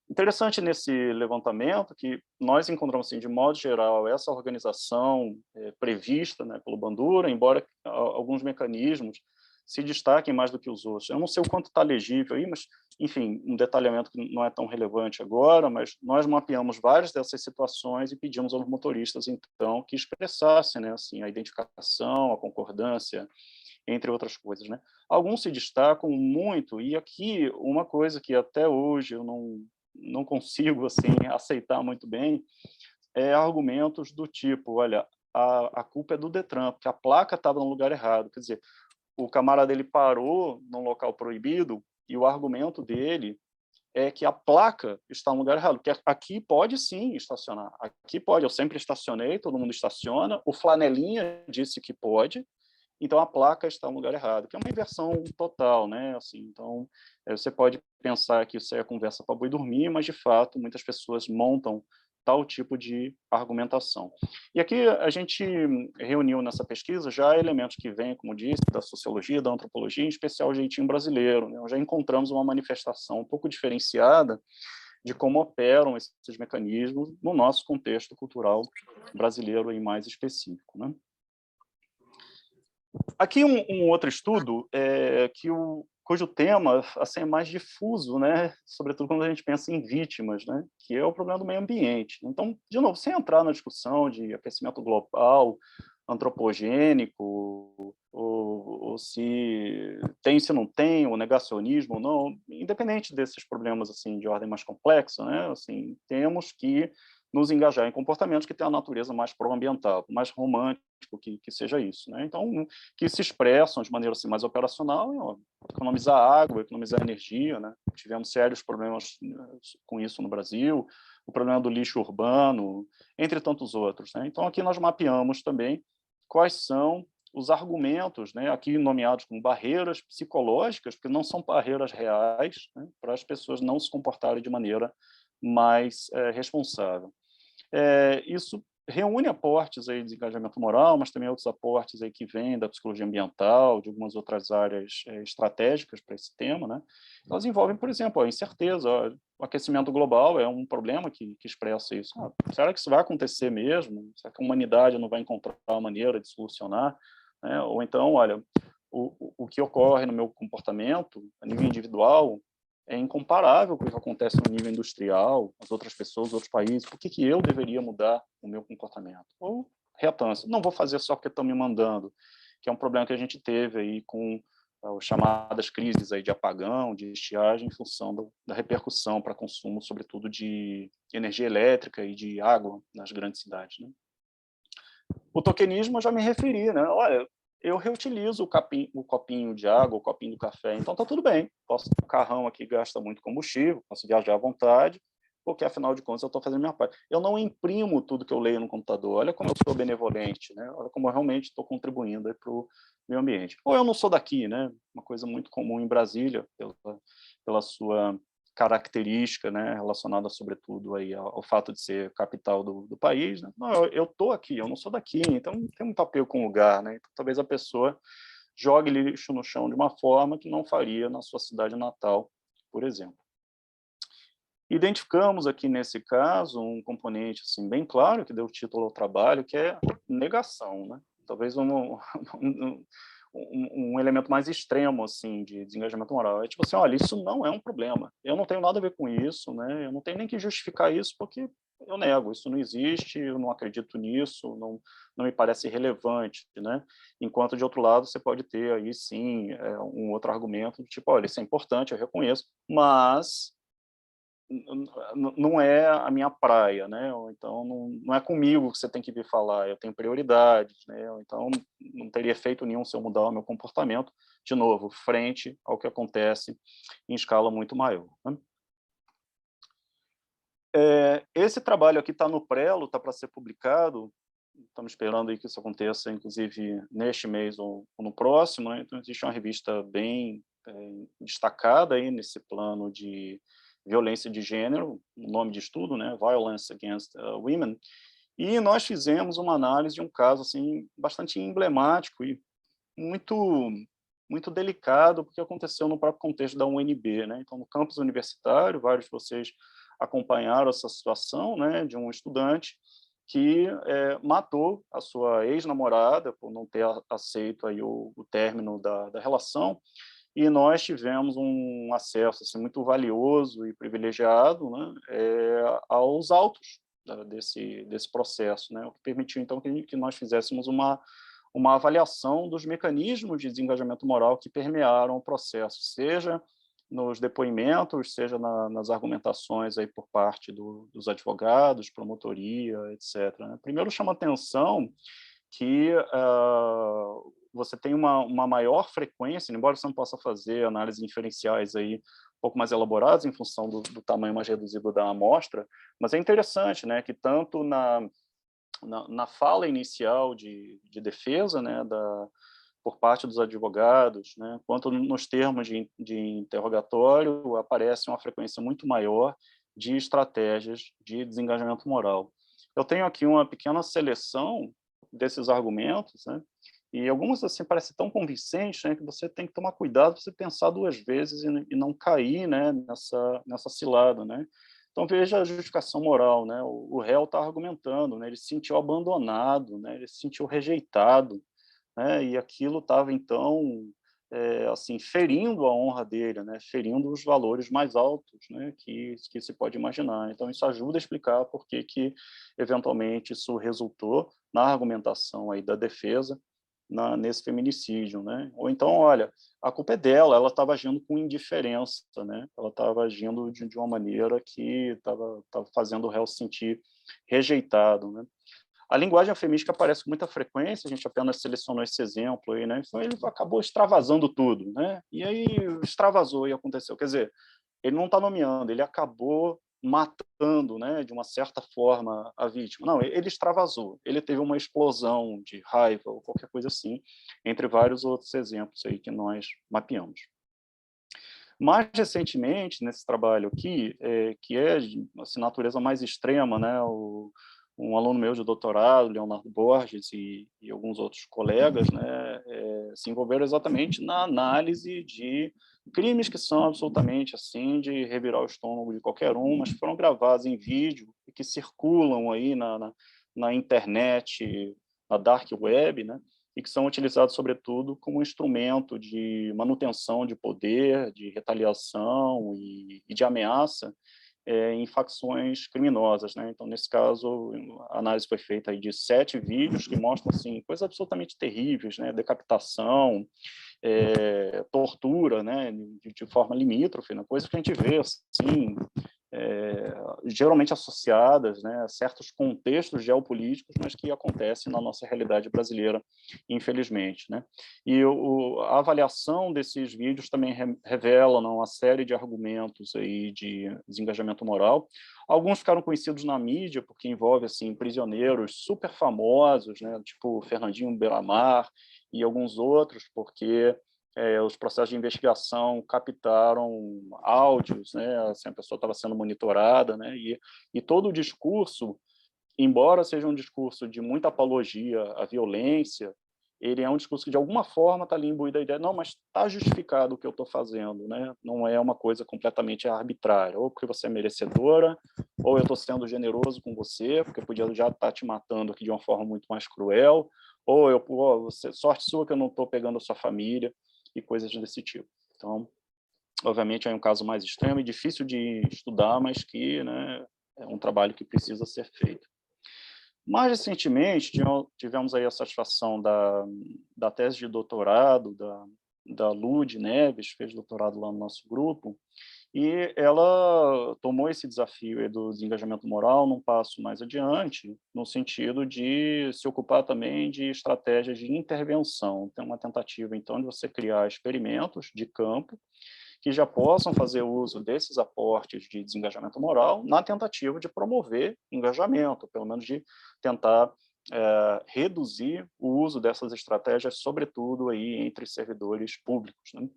Interessante nesse levantamento que nós encontramos, assim, de modo geral, essa organização prevista, né, pelo Bandura, embora alguns mecanismos se destaquem mais do que os outros. Eu não sei o quanto está legível aí, mas, enfim, um detalhamento que não é tão relevante agora, mas nós mapeamos várias dessas situações e pedimos aos motoristas, então, que expressassem, né, assim, a identificação, a concordância, entre outras coisas, né? Alguns se destacam muito, e aqui uma coisa que até hoje eu não consigo, assim, aceitar muito bem, é argumentos do tipo, olha, a culpa é do Detran, porque a placa estava no lugar errado. Quer dizer, o camarada dele parou num local proibido e o argumento dele é que a placa está no lugar errado, porque aqui pode sim estacionar, aqui pode, eu sempre estacionei, todo mundo estaciona, o flanelinha disse que pode, então a placa está no lugar errado, que é uma inversão total, né? Assim, então, você pode pensar que isso é conversa para boi dormir, mas de fato muitas pessoas montam tal tipo de argumentação. E aqui a gente reuniu nessa pesquisa já elementos que vêm, como disse, da sociologia, da antropologia, em especial o jeitinho brasileiro, né? Já encontramos uma manifestação um pouco diferenciada de como operam esses mecanismos no nosso contexto cultural brasileiro em mais específico, né? Aqui um outro estudo cujo tema assim, é mais difuso, né? Sobretudo quando a gente pensa em vítimas, né? Que é o problema do meio ambiente. Então, de novo, sem entrar na discussão de aquecimento global, antropogênico, ou se não tem, o negacionismo ou não, independente desses problemas assim de ordem mais complexa, né? Assim, temos que nos engajar em comportamentos que têm a natureza mais proambiental, mais romântico que seja isso, né? Então, que se expressam de maneira assim, mais operacional, economizar água, economizar energia, né? Tivemos sérios problemas com isso no Brasil, o problema do lixo urbano, entre tantos outros, né? Então, aqui nós mapeamos também quais são os argumentos, né, aqui nomeados como barreiras psicológicas, porque não são barreiras reais, né, para as pessoas não se comportarem de maneira mais responsável. Isso reúne aportes aí de desengajamento moral, mas também outros aportes aí que vêm da psicologia ambiental, de algumas outras áreas estratégicas para esse tema, né? Elas envolvem, por exemplo, a incerteza. O aquecimento global é um problema que expressa isso. Será que isso vai acontecer mesmo? Será que a humanidade não vai encontrar uma maneira de solucionar? Né? Ou então, olha, o que ocorre no meu comportamento, a nível individual, é incomparável com o que acontece no nível industrial, as outras pessoas, outros países. Por que eu deveria mudar o meu comportamento? Ou reatância, não vou fazer só porque estão me mandando, que é um problema que a gente teve aí com as chamadas crises aí de apagão, de estiagem, em função da repercussão para consumo, sobretudo de energia elétrica e de água nas grandes cidades, né? O tokenismo eu já me referi, né? Olha, eu reutilizo o copinho de água, o copinho do café, então está tudo bem. Posso ter um carrão aqui que gasta muito combustível, posso viajar à vontade, porque afinal de contas eu estou fazendo minha parte. Eu não imprimo tudo que eu leio no computador. Olha como eu sou benevolente, né? Olha como eu realmente estou contribuindo para o meio ambiente. Ou eu não sou daqui, né? Uma coisa muito comum em Brasília, pela sua característica, né, relacionada sobretudo aí ao fato de ser capital do país, né? Não, eu estou aqui, eu não sou daqui, então não tem muito apego com o lugar, né? Então, talvez a pessoa jogue lixo no chão de uma forma que não faria na sua cidade natal, por exemplo. Identificamos aqui nesse caso um componente assim bem claro que deu título ao trabalho, que é negação, né? Talvez um elemento mais extremo assim de desengajamento moral. É tipo assim, olha, isso não é um problema. Eu não tenho nada a ver com isso, né? Eu não tenho nem que justificar isso porque eu nego, isso não existe, eu não acredito nisso, não me parece relevante, né? Enquanto de outro lado você pode ter aí sim um outro argumento, tipo, olha, isso é importante, eu reconheço, mas não é a minha praia, né? Ou então não é comigo que você tem que vir falar, eu tenho prioridades, né? Ou então não teria efeito nenhum se eu mudar o meu comportamento, de novo, frente ao que acontece em escala muito maior, né? Esse trabalho aqui está no prelo, está para ser publicado, estamos esperando aí que isso aconteça, inclusive, neste mês ou no próximo, né? Então, existe uma revista bem destacada aí nesse plano de violência de gênero, o nome de estudo, né? Violence Against Women, e nós fizemos uma análise de um caso assim, bastante emblemático e muito delicado, porque aconteceu no próprio contexto da UNB, né? Então, no campus universitário, vários de vocês acompanharam essa situação, né, de um estudante que matou a sua ex-namorada por não ter aceito aí o término da relação, e nós tivemos um acesso assim, muito valioso e privilegiado, né, aos autos desse processo, né, o que permitiu, então, que nós fizéssemos uma avaliação dos mecanismos de desengajamento moral que permearam o processo, seja nos depoimentos, seja nas argumentações aí por parte dos advogados, promotoria, etc. Né? Primeiro, chama atenção que você tem uma maior frequência, embora você não possa fazer análises inferenciais aí um pouco mais elaboradas em função do tamanho mais reduzido da amostra, mas é interessante, né, que tanto na fala inicial de defesa, né, por parte dos advogados, né, quanto nos termos de interrogatório, aparece uma frequência muito maior de estratégias de desengajamento moral. Eu tenho aqui uma pequena seleção desses argumentos, né, e algumas assim parecem tão convincentes, né, que você tem que tomar cuidado para você pensar duas vezes e não cair, né, nessa cilada, né. Então veja a justificação moral, né, o réu está argumentando, né, ele se sentiu abandonado, né, ele se sentiu rejeitado, né, e aquilo estava, então, assim, ferindo a honra dele, né, ferindo os valores mais altos, né, que se pode imaginar. Então, isso ajuda a explicar por que eventualmente, isso resultou na argumentação aí da defesa nesse feminicídio, né? Ou então, olha, a culpa é dela, ela estava agindo com indiferença, né? Ela estava agindo de uma maneira que estava fazendo o réu se sentir rejeitado, né? A linguagem eufemística aparece com muita frequência, a gente apenas selecionou esse exemplo aí, né? Então, ele acabou extravasando tudo, né? E aí extravasou e aconteceu. Quer dizer, ele não está nomeando, ele acabou matando, né, de uma certa forma, a vítima. Não, ele extravasou, ele teve uma explosão de raiva ou qualquer coisa assim, entre vários outros exemplos aí que nós mapeamos. Mais recentemente, nesse trabalho aqui, que é de assim, natureza mais extrema, né, um aluno meu de doutorado, Leonardo Borges, e alguns outros colegas, né, se envolveram exatamente na análise de crimes que são absolutamente assim, de revirar o estômago de qualquer um, mas que foram gravados em vídeo e que circulam aí na internet, na dark web, né, e que são utilizados, sobretudo, como instrumento de manutenção de poder, de retaliação e de ameaça em facções criminosas, né? Então, nesse caso, a análise foi feita aí de 7 vídeos que mostram assim, coisas absolutamente terríveis, né? Decapitação, tortura, né? De forma limítrofe, né? Coisas que a gente vê assim, geralmente associadas, né, a certos contextos geopolíticos, mas que acontecem na nossa realidade brasileira, infelizmente, né? E a avaliação desses vídeos também revela uma série de argumentos aí de desengajamento moral. Alguns ficaram conhecidos na mídia porque envolve assim prisioneiros super famosos, né, tipo Fernandinho Beiramar e alguns outros, porque os processos de investigação captaram áudios, né? Assim, a pessoa estava sendo monitorada, né? E todo o discurso, embora seja um discurso de muita apologia à violência, ele é um discurso que, de alguma forma, está ali imbuído a ideia, não, mas está justificado o que eu estou fazendo, né? Não é uma coisa completamente arbitrária, ou porque você é merecedora, ou eu estou sendo generoso com você, porque eu podia já estar te matando aqui de uma forma muito mais cruel, ou sorte sua que eu não estou pegando a sua família, e coisas desse tipo. Então, obviamente, é um caso mais extremo e difícil de estudar, mas que, né, é um trabalho que precisa ser feito. Mais recentemente, tivemos aí a satisfação da tese de doutorado da Lud Neves, fez doutorado lá no nosso grupo, e ela tomou esse desafio aí do desengajamento moral num passo mais adiante, no sentido de se ocupar também de estratégias de intervenção. Tem uma tentativa, então, de você criar experimentos de campo que já possam fazer uso desses aportes de desengajamento moral na tentativa de promover engajamento, pelo menos de tentar reduzir o uso dessas estratégias, sobretudo aí entre servidores públicos, né?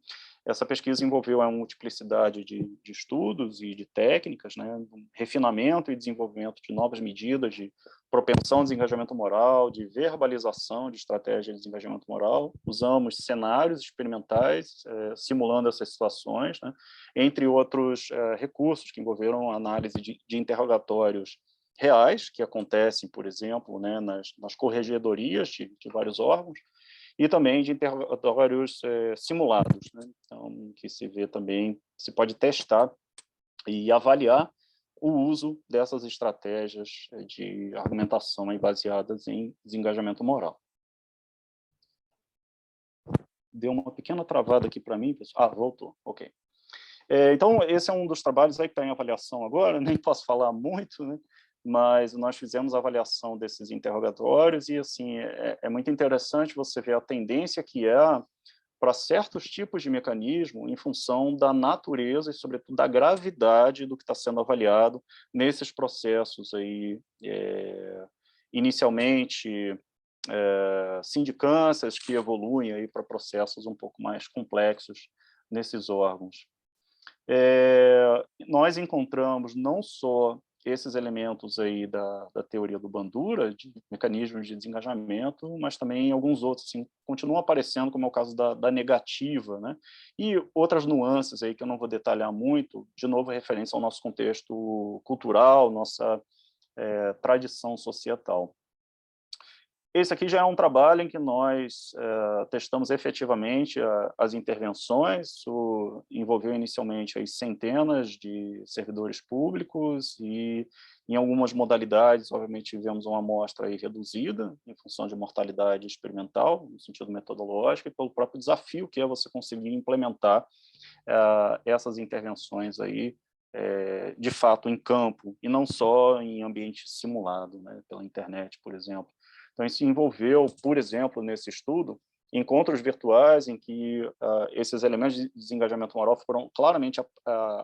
Essa pesquisa envolveu a multiplicidade de estudos e de técnicas, né? Um refinamento e desenvolvimento de novas medidas de propensão ao desengajamento moral, de verbalização de estratégias de desengajamento moral. Usamos cenários experimentais simulando essas situações, né? Entre outros recursos que envolveram a análise de interrogatórios reais, que acontecem, por exemplo, né, nas corregedorias de vários órgãos, e também de interrogatórios simulados, né? Então, que se vê também, se pode testar e avaliar o uso dessas estratégias de argumentação aí baseadas em desengajamento moral. Deu uma pequena travada aqui para mim, pessoal. Ah, voltou, ok. Então, esse é um dos trabalhos aí que está em avaliação agora, nem posso falar muito, né? Mas nós fizemos a avaliação desses interrogatórios e, assim, é muito interessante você ver a tendência que é para certos tipos de mecanismo em função da natureza e, sobretudo, da gravidade do que está sendo avaliado nesses processos aí, inicialmente, sindicâncias que evoluem aí para processos um pouco mais complexos nesses órgãos. Nós encontramos não só esses elementos aí da teoria do Bandura, de mecanismos de desengajamento, mas também alguns outros, assim, continuam aparecendo, como é o caso da negativa, né? E outras nuances aí que eu não vou detalhar muito, de novo, referência ao nosso contexto cultural, nossa tradição societal. Esse aqui já é um trabalho em que nós testamos efetivamente as intervenções. Isso envolveu inicialmente aí centenas de servidores públicos e, em algumas modalidades, obviamente, tivemos uma amostra aí reduzida em função de mortalidade experimental, no sentido metodológico, e pelo próprio desafio que é você conseguir implementar essas intervenções aí, de fato, em campo, e não só em ambiente simulado, né, pela internet, por exemplo. Então, isso envolveu, por exemplo, nesse estudo, encontros virtuais em que esses elementos de desengajamento moral foram claramente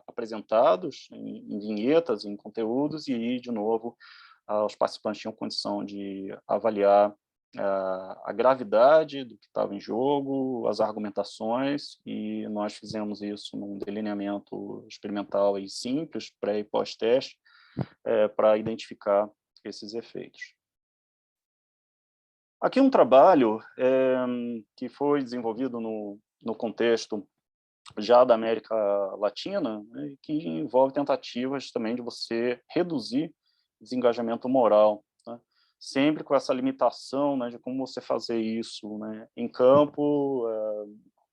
apresentados em vinhetas, em conteúdos, e, de novo, os participantes tinham condição de avaliar a gravidade do que estava em jogo, as argumentações, e nós fizemos isso num delineamento experimental aí simples, pré e pós-teste, para identificar esses efeitos. Aqui um trabalho que foi desenvolvido no contexto já da América Latina, né, que envolve tentativas também de você reduzir desengajamento moral, né, sempre com essa limitação, né, de como você fazer isso, né, em campo,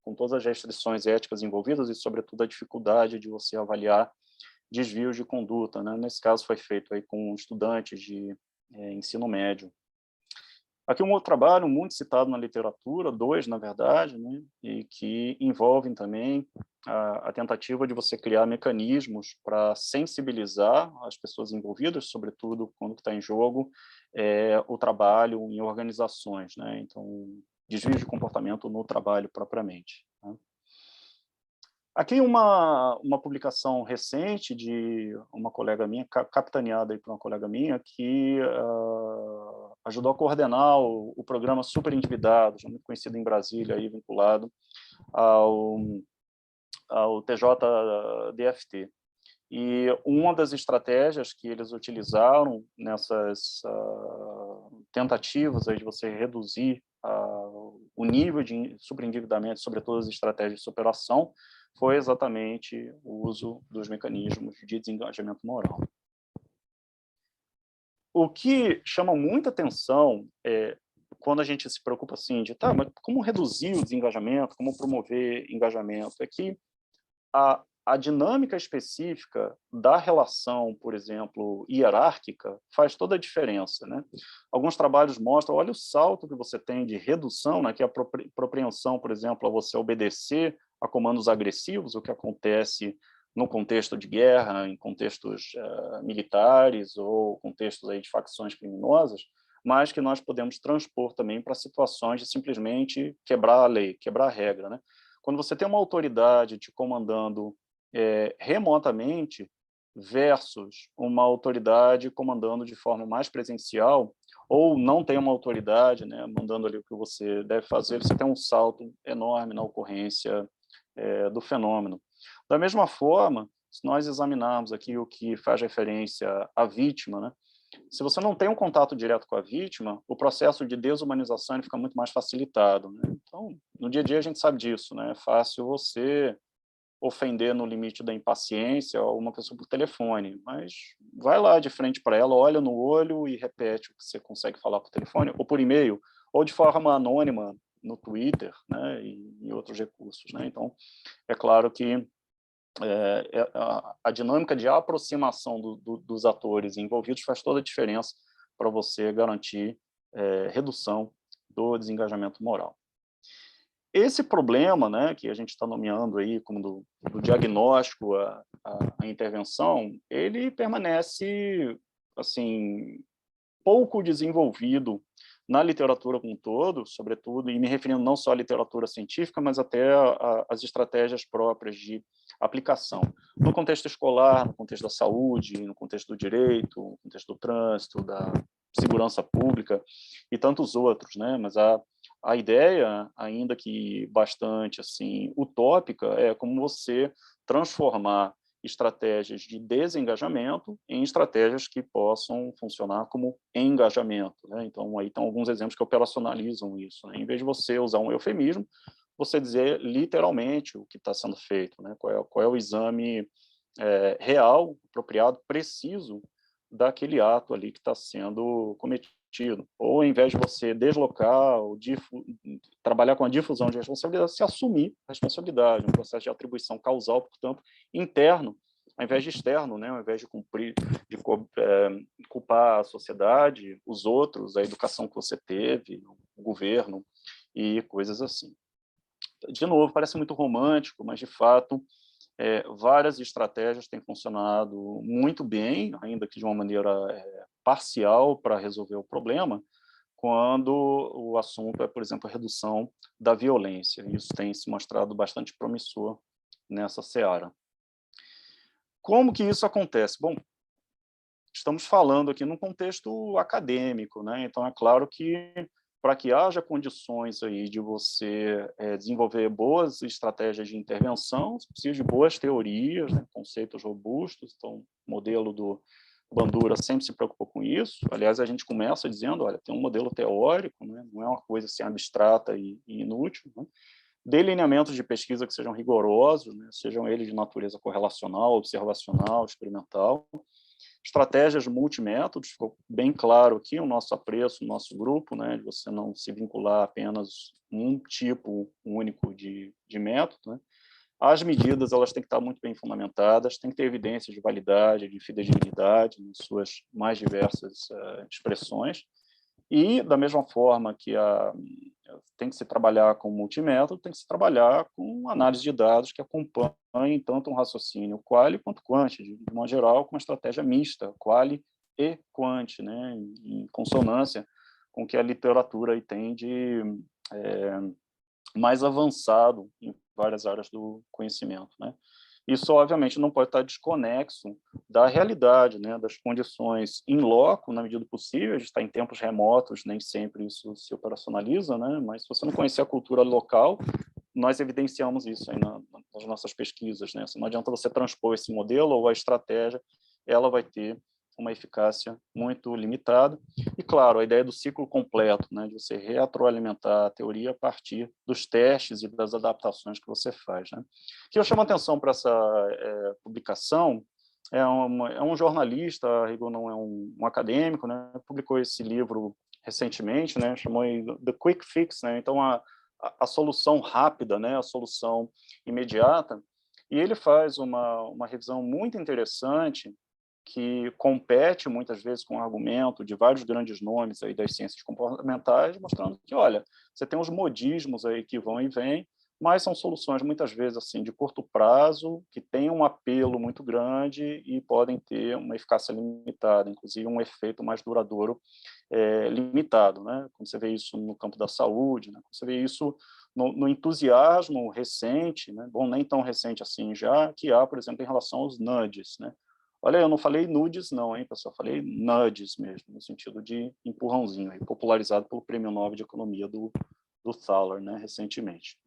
com todas as restrições éticas envolvidas e, sobretudo, a dificuldade de você avaliar desvios de conduta, né. Nesse caso foi feito aí com estudantes de ensino médio. Aqui um outro trabalho muito citado na literatura, dois, na verdade, né, e que envolvem também a tentativa de você criar mecanismos para sensibilizar as pessoas envolvidas, sobretudo quando está em jogo o trabalho em organizações, né, então, desvios de comportamento no trabalho propriamente, né. Aqui uma publicação recente de uma colega minha, capitaneada aí por uma colega minha, que ajudou a coordenar o programa Super Endividados, muito conhecido em Brasília, aí, vinculado ao TJDFT. E uma das estratégias que eles utilizaram nessas tentativas aí de você reduzir o nível de superendividamento, sobretudo as estratégias de superação, foi exatamente o uso dos mecanismos de desengajamento moral. O que chama muita atenção quando a gente se preocupa assim de, mas como reduzir o desengajamento, como promover engajamento, é que a dinâmica específica da relação, por exemplo, hierárquica, faz toda a diferença, né? Alguns trabalhos mostram, olha o salto que você tem de redução, né, que é a propreensão, por exemplo, a você obedecer a comandos agressivos, o que acontece no contexto de guerra, em contextos militares ou contextos aí de facções criminosas, mas que nós podemos transpor também para situações de simplesmente quebrar a lei, quebrar a regra, né? Quando você tem uma autoridade te comandando remotamente versus uma autoridade comandando de forma mais presencial, ou não tem uma autoridade, né, mandando ali o que você deve fazer, você tem um salto enorme na ocorrência do fenômeno. Da mesma forma, se nós examinarmos aqui o que faz referência à vítima, né, se você não tem um contato direto com a vítima, o processo de desumanização ele fica muito mais facilitado, né? Então, no dia a dia a gente sabe disso, né? É fácil você ofender no limite da impaciência uma pessoa por telefone, mas vai lá de frente para ela, olha no olho e repete o que você consegue falar por telefone, ou por e-mail, ou de forma anônima no Twitter, né, e em outros recursos, né? Então, é claro que a dinâmica de aproximação dos atores envolvidos faz toda a diferença para você garantir redução do desengajamento moral. Esse problema, né, que a gente está nomeando aí como do diagnóstico à intervenção, ele permanece assim pouco desenvolvido na literatura como um todo, sobretudo, e me referindo não só à literatura científica, mas até às estratégias próprias de aplicação. No contexto escolar, no contexto da saúde, no contexto do direito, no contexto do trânsito, da segurança pública e tantos outros, né? Mas a ideia, ainda que bastante assim utópica, é como você transformar estratégias de desengajamento em estratégias que possam funcionar como engajamento, né? Então, aí estão alguns exemplos que operacionalizam isso, né? Em vez de você usar um eufemismo, você dizer literalmente o que está sendo feito, né? Qual é o exame real, apropriado, preciso daquele ato ali que está sendo cometido. Ou, ao invés de você deslocar, ou trabalhar com a difusão de responsabilidade, se assumir a responsabilidade, um processo de atribuição causal, portanto, interno, ao invés de externo, né? Ao invés de culpar a sociedade, os outros, a educação que você teve, o governo e coisas assim. De novo, parece muito romântico, mas, de fato, várias estratégias têm funcionado muito bem, ainda que de uma maneira parcial, para resolver o problema, quando o assunto é, por exemplo, a redução da violência. Isso tem se mostrado bastante promissor nessa seara. Como que isso acontece? Bom, estamos falando aqui num contexto acadêmico, né? Então, é claro que para que haja condições aí de você desenvolver boas estratégias de intervenção, você precisa de boas teorias, né? Conceitos robustos. Então, o modelo do Bandura sempre se preocupou com isso. Aliás, a gente começa dizendo, olha, tem um modelo teórico, né? Não é uma coisa assim abstrata e inútil, né? Delineamentos de pesquisa que sejam rigorosos, né? Sejam eles de natureza correlacional, observacional, experimental. Estratégias multimétodos, ficou bem claro aqui o nosso apreço, o nosso grupo, né, de você não se vincular a apenas um tipo único de método, né. As medidas elas têm que estar muito bem fundamentadas, tem que ter evidências de validade, de fidedignidade, em suas mais diversas expressões, e da mesma forma que tem que se trabalhar com multimétodo, tem que se trabalhar com análise de dados que acompanhem tanto um raciocínio quali quanto quant, de modo geral, com uma estratégia mista, quali e quant, né, em consonância com o que a literatura aí tem de mais avançado em várias áreas do conhecimento, né. Isso, obviamente, não pode estar desconexo da realidade, né, das condições in loco, na medida do possível. A gente está em tempos remotos, nem sempre isso se operacionaliza, né, mas se você não conhecer a cultura local, nós evidenciamos isso aí nas nossas pesquisas, né. Não adianta você transpor esse modelo ou a estratégia, ela vai ter uma eficácia muito limitada. E, claro, a ideia do ciclo completo, né, de você retroalimentar a teoria a partir dos testes e das adaptações que você faz, né. O que eu chamo a atenção para essa publicação é um jornalista, a rigor não é um acadêmico, né, publicou esse livro recentemente, né, chamou The Quick Fix, né, então a solução rápida, né, a solução imediata. E ele faz uma revisão muito interessante que compete muitas vezes com o argumento de vários grandes nomes aí das ciências comportamentais, mostrando que, olha, você tem os modismos aí que vão e vêm, mas são soluções muitas vezes assim de curto prazo, que têm um apelo muito grande e podem ter uma eficácia limitada, inclusive um efeito mais duradouro limitado, né? Quando você vê isso no campo da saúde, né? Quando você vê isso no entusiasmo recente, né? Bom, nem tão recente assim já, que há, por exemplo, em relação aos nudges, né? Olha, eu não falei nudes não, hein, pessoal, falei nudges mesmo, no sentido de empurrãozinho, aí, popularizado pelo Prêmio Nobel de Economia do Thaler, né, recentemente.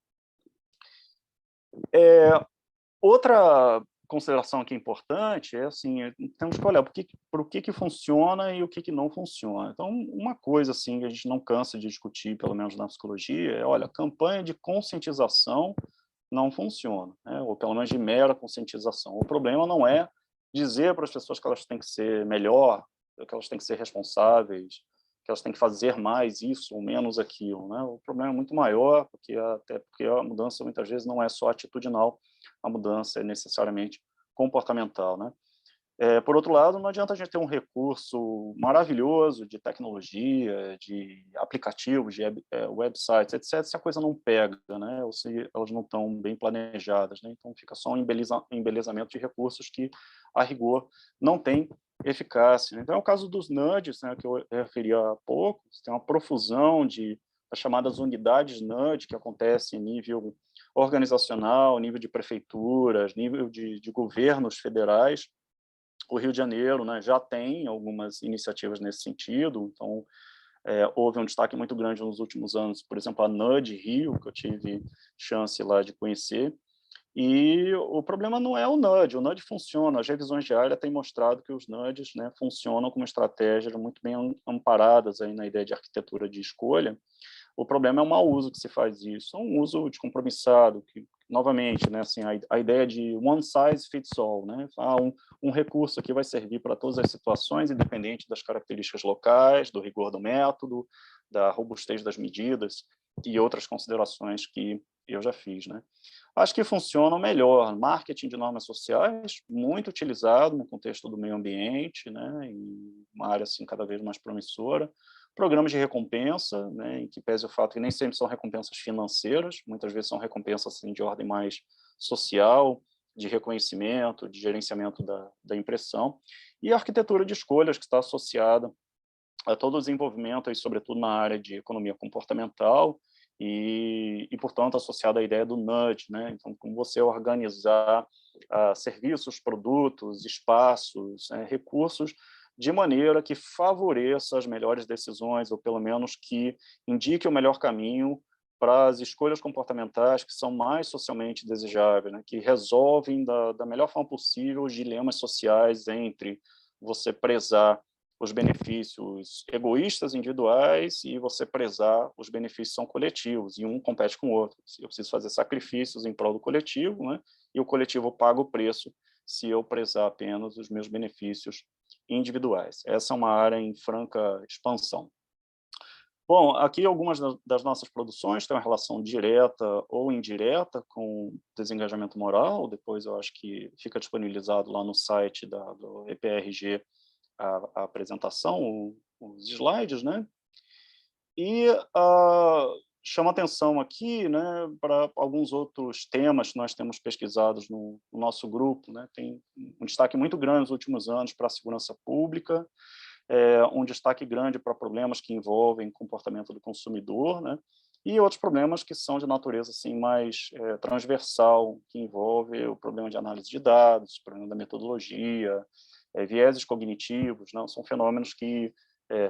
Outra consideração aqui importante é assim, temos que olhar para o que funciona e o que não funciona. Então, uma coisa assim que a gente não cansa de discutir, pelo menos na psicologia, é, olha, campanha de conscientização não funciona, né? Ou pelo menos de mera conscientização. O problema não é dizer para as pessoas que elas têm que ser melhor, que elas têm que ser responsáveis, que elas têm que fazer mais isso ou menos aquilo, né? O problema é muito maior, até porque a mudança muitas vezes não é só atitudinal, a mudança é necessariamente comportamental, né? Por outro lado, não adianta a gente ter um recurso maravilhoso de tecnologia, de aplicativos, de websites, etc., se a coisa não pega, né? Ou se elas não estão bem planejadas, né? Então, fica só um embelezamento de recursos que, a rigor, não tem eficácia. Então, é o caso dos nudges, né, que eu referi há pouco. Você tem uma profusão de as chamadas unidades nudge, que acontecem em nível organizacional, nível de prefeituras, nível de governos federais. O Rio de Janeiro, né, já tem algumas iniciativas nesse sentido, então houve um destaque muito grande nos últimos anos, por exemplo, a Nudge Rio, que eu tive chance lá de conhecer, e o problema não é o nudge funciona, as revisões de área têm mostrado que os nudges, né, funcionam como estratégias muito bem amparadas aí na ideia de arquitetura de escolha. O problema é o mau uso que se faz disso, é um uso descompromissado, que, novamente, né, assim, a ideia de one size fits all, né, um recurso aqui vai servir para todas as situações, independente das características locais, do rigor do método, da robustez das medidas e outras considerações que eu já fiz, né. Acho que funciona melhor. Marketing de normas sociais, muito utilizado no contexto do meio ambiente, né, em uma área assim, cada vez mais promissora. Programas de recompensa, né, em que pese o fato que nem sempre são recompensas financeiras, muitas vezes são recompensas assim, de ordem mais social, de reconhecimento, de gerenciamento da impressão. E a arquitetura de escolhas, que está associada a todo o desenvolvimento, e sobretudo na área de economia comportamental, portanto, associada à ideia do nudge, né? Então, como você organizar serviços, produtos, espaços, recursos, de maneira que favoreça as melhores decisões, ou pelo menos que indique o melhor caminho para as escolhas comportamentais que são mais socialmente desejáveis, né? Que resolvem da melhor forma possível os dilemas sociais entre você prezar os benefícios egoístas individuais e você prezar os benefícios são coletivos, e um compete com o outro. Eu preciso fazer sacrifícios em prol do coletivo, né? E o coletivo paga o preço se eu prezar apenas os meus benefícios individuais. Essa é uma área em franca expansão. Bom, aqui algumas das nossas produções têm uma relação direta ou indireta com desengajamento moral, depois eu acho que fica disponibilizado lá no site do EPRG a apresentação, os slides, né? E chama atenção aqui, né, para alguns outros temas que nós temos pesquisados no nosso grupo, né? Tem um destaque muito grande nos últimos anos para a segurança pública, um destaque grande para problemas que envolvem comportamento do consumidor, né? E outros problemas que são de natureza assim, mais transversal, que envolve o problema de análise de dados, o problema da metodologia, vieses cognitivos, não? São fenômenos que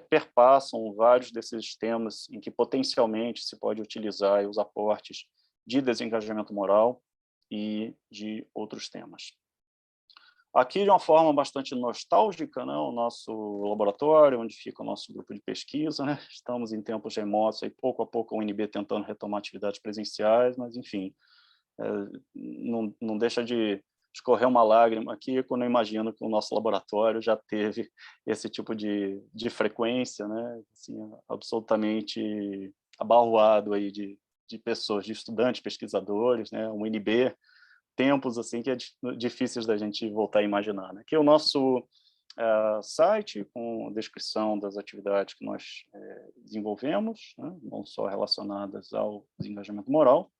perpassam vários desses temas em que potencialmente se pode utilizar os aportes de desengajamento moral e de outros temas. Aqui, de uma forma bastante nostálgica, né, o nosso laboratório, onde fica o nosso grupo de pesquisa, né? Estamos em tempos remotos, e pouco a pouco a UNB tentando retomar atividades presenciais, mas, enfim, não deixa de escorrer uma lágrima aqui quando eu imagino que o nosso laboratório já teve esse tipo de frequência, né? Assim, absolutamente abarroado aí de pessoas, de estudantes, pesquisadores, né? O UNB tempos assim que é difíceis da gente voltar a imaginar, né? Aqui é o nosso site com descrição das atividades que nós desenvolvemos, né? Não só relacionadas ao desengajamento moral.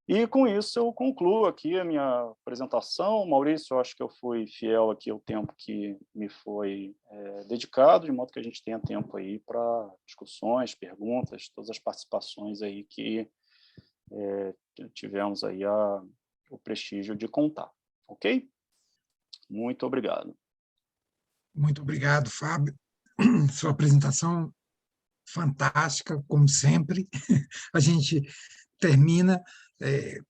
E com isso eu concluo aqui a minha apresentação. Maurício, eu acho que eu fui fiel aqui ao tempo que me foi dedicado, de modo que a gente tenha tempo aí para discussões, perguntas, todas as participações aí que tivemos aí o prestígio de contar, ok? Muito obrigado. Muito obrigado, Fábio. Sua apresentação fantástica, como sempre. A gente termina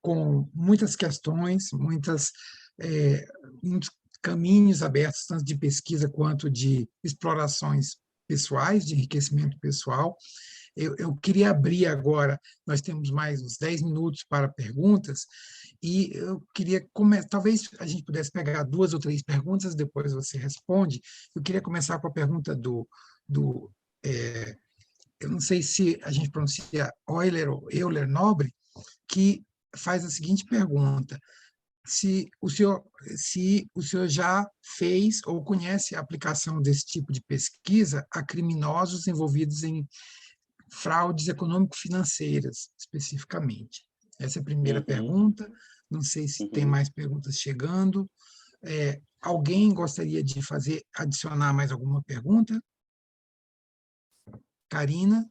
com muitas questões, muitos caminhos abertos, tanto de pesquisa quanto de explorações pessoais, de enriquecimento pessoal. Eu queria abrir agora, nós temos mais uns 10 minutos para perguntas, e eu queria começar, talvez a gente pudesse pegar 2 ou 3 perguntas, depois você responde. Eu queria começar com a pergunta eu não sei se a gente pronuncia Euler ou Euler Nobre, que faz a seguinte pergunta: se o senhor já fez ou conhece a aplicação desse tipo de pesquisa a criminosos envolvidos em fraudes econômico-financeiras, especificamente. Essa é a primeira pergunta. Não sei se tem mais perguntas chegando. Alguém gostaria de adicionar mais alguma pergunta? Karina,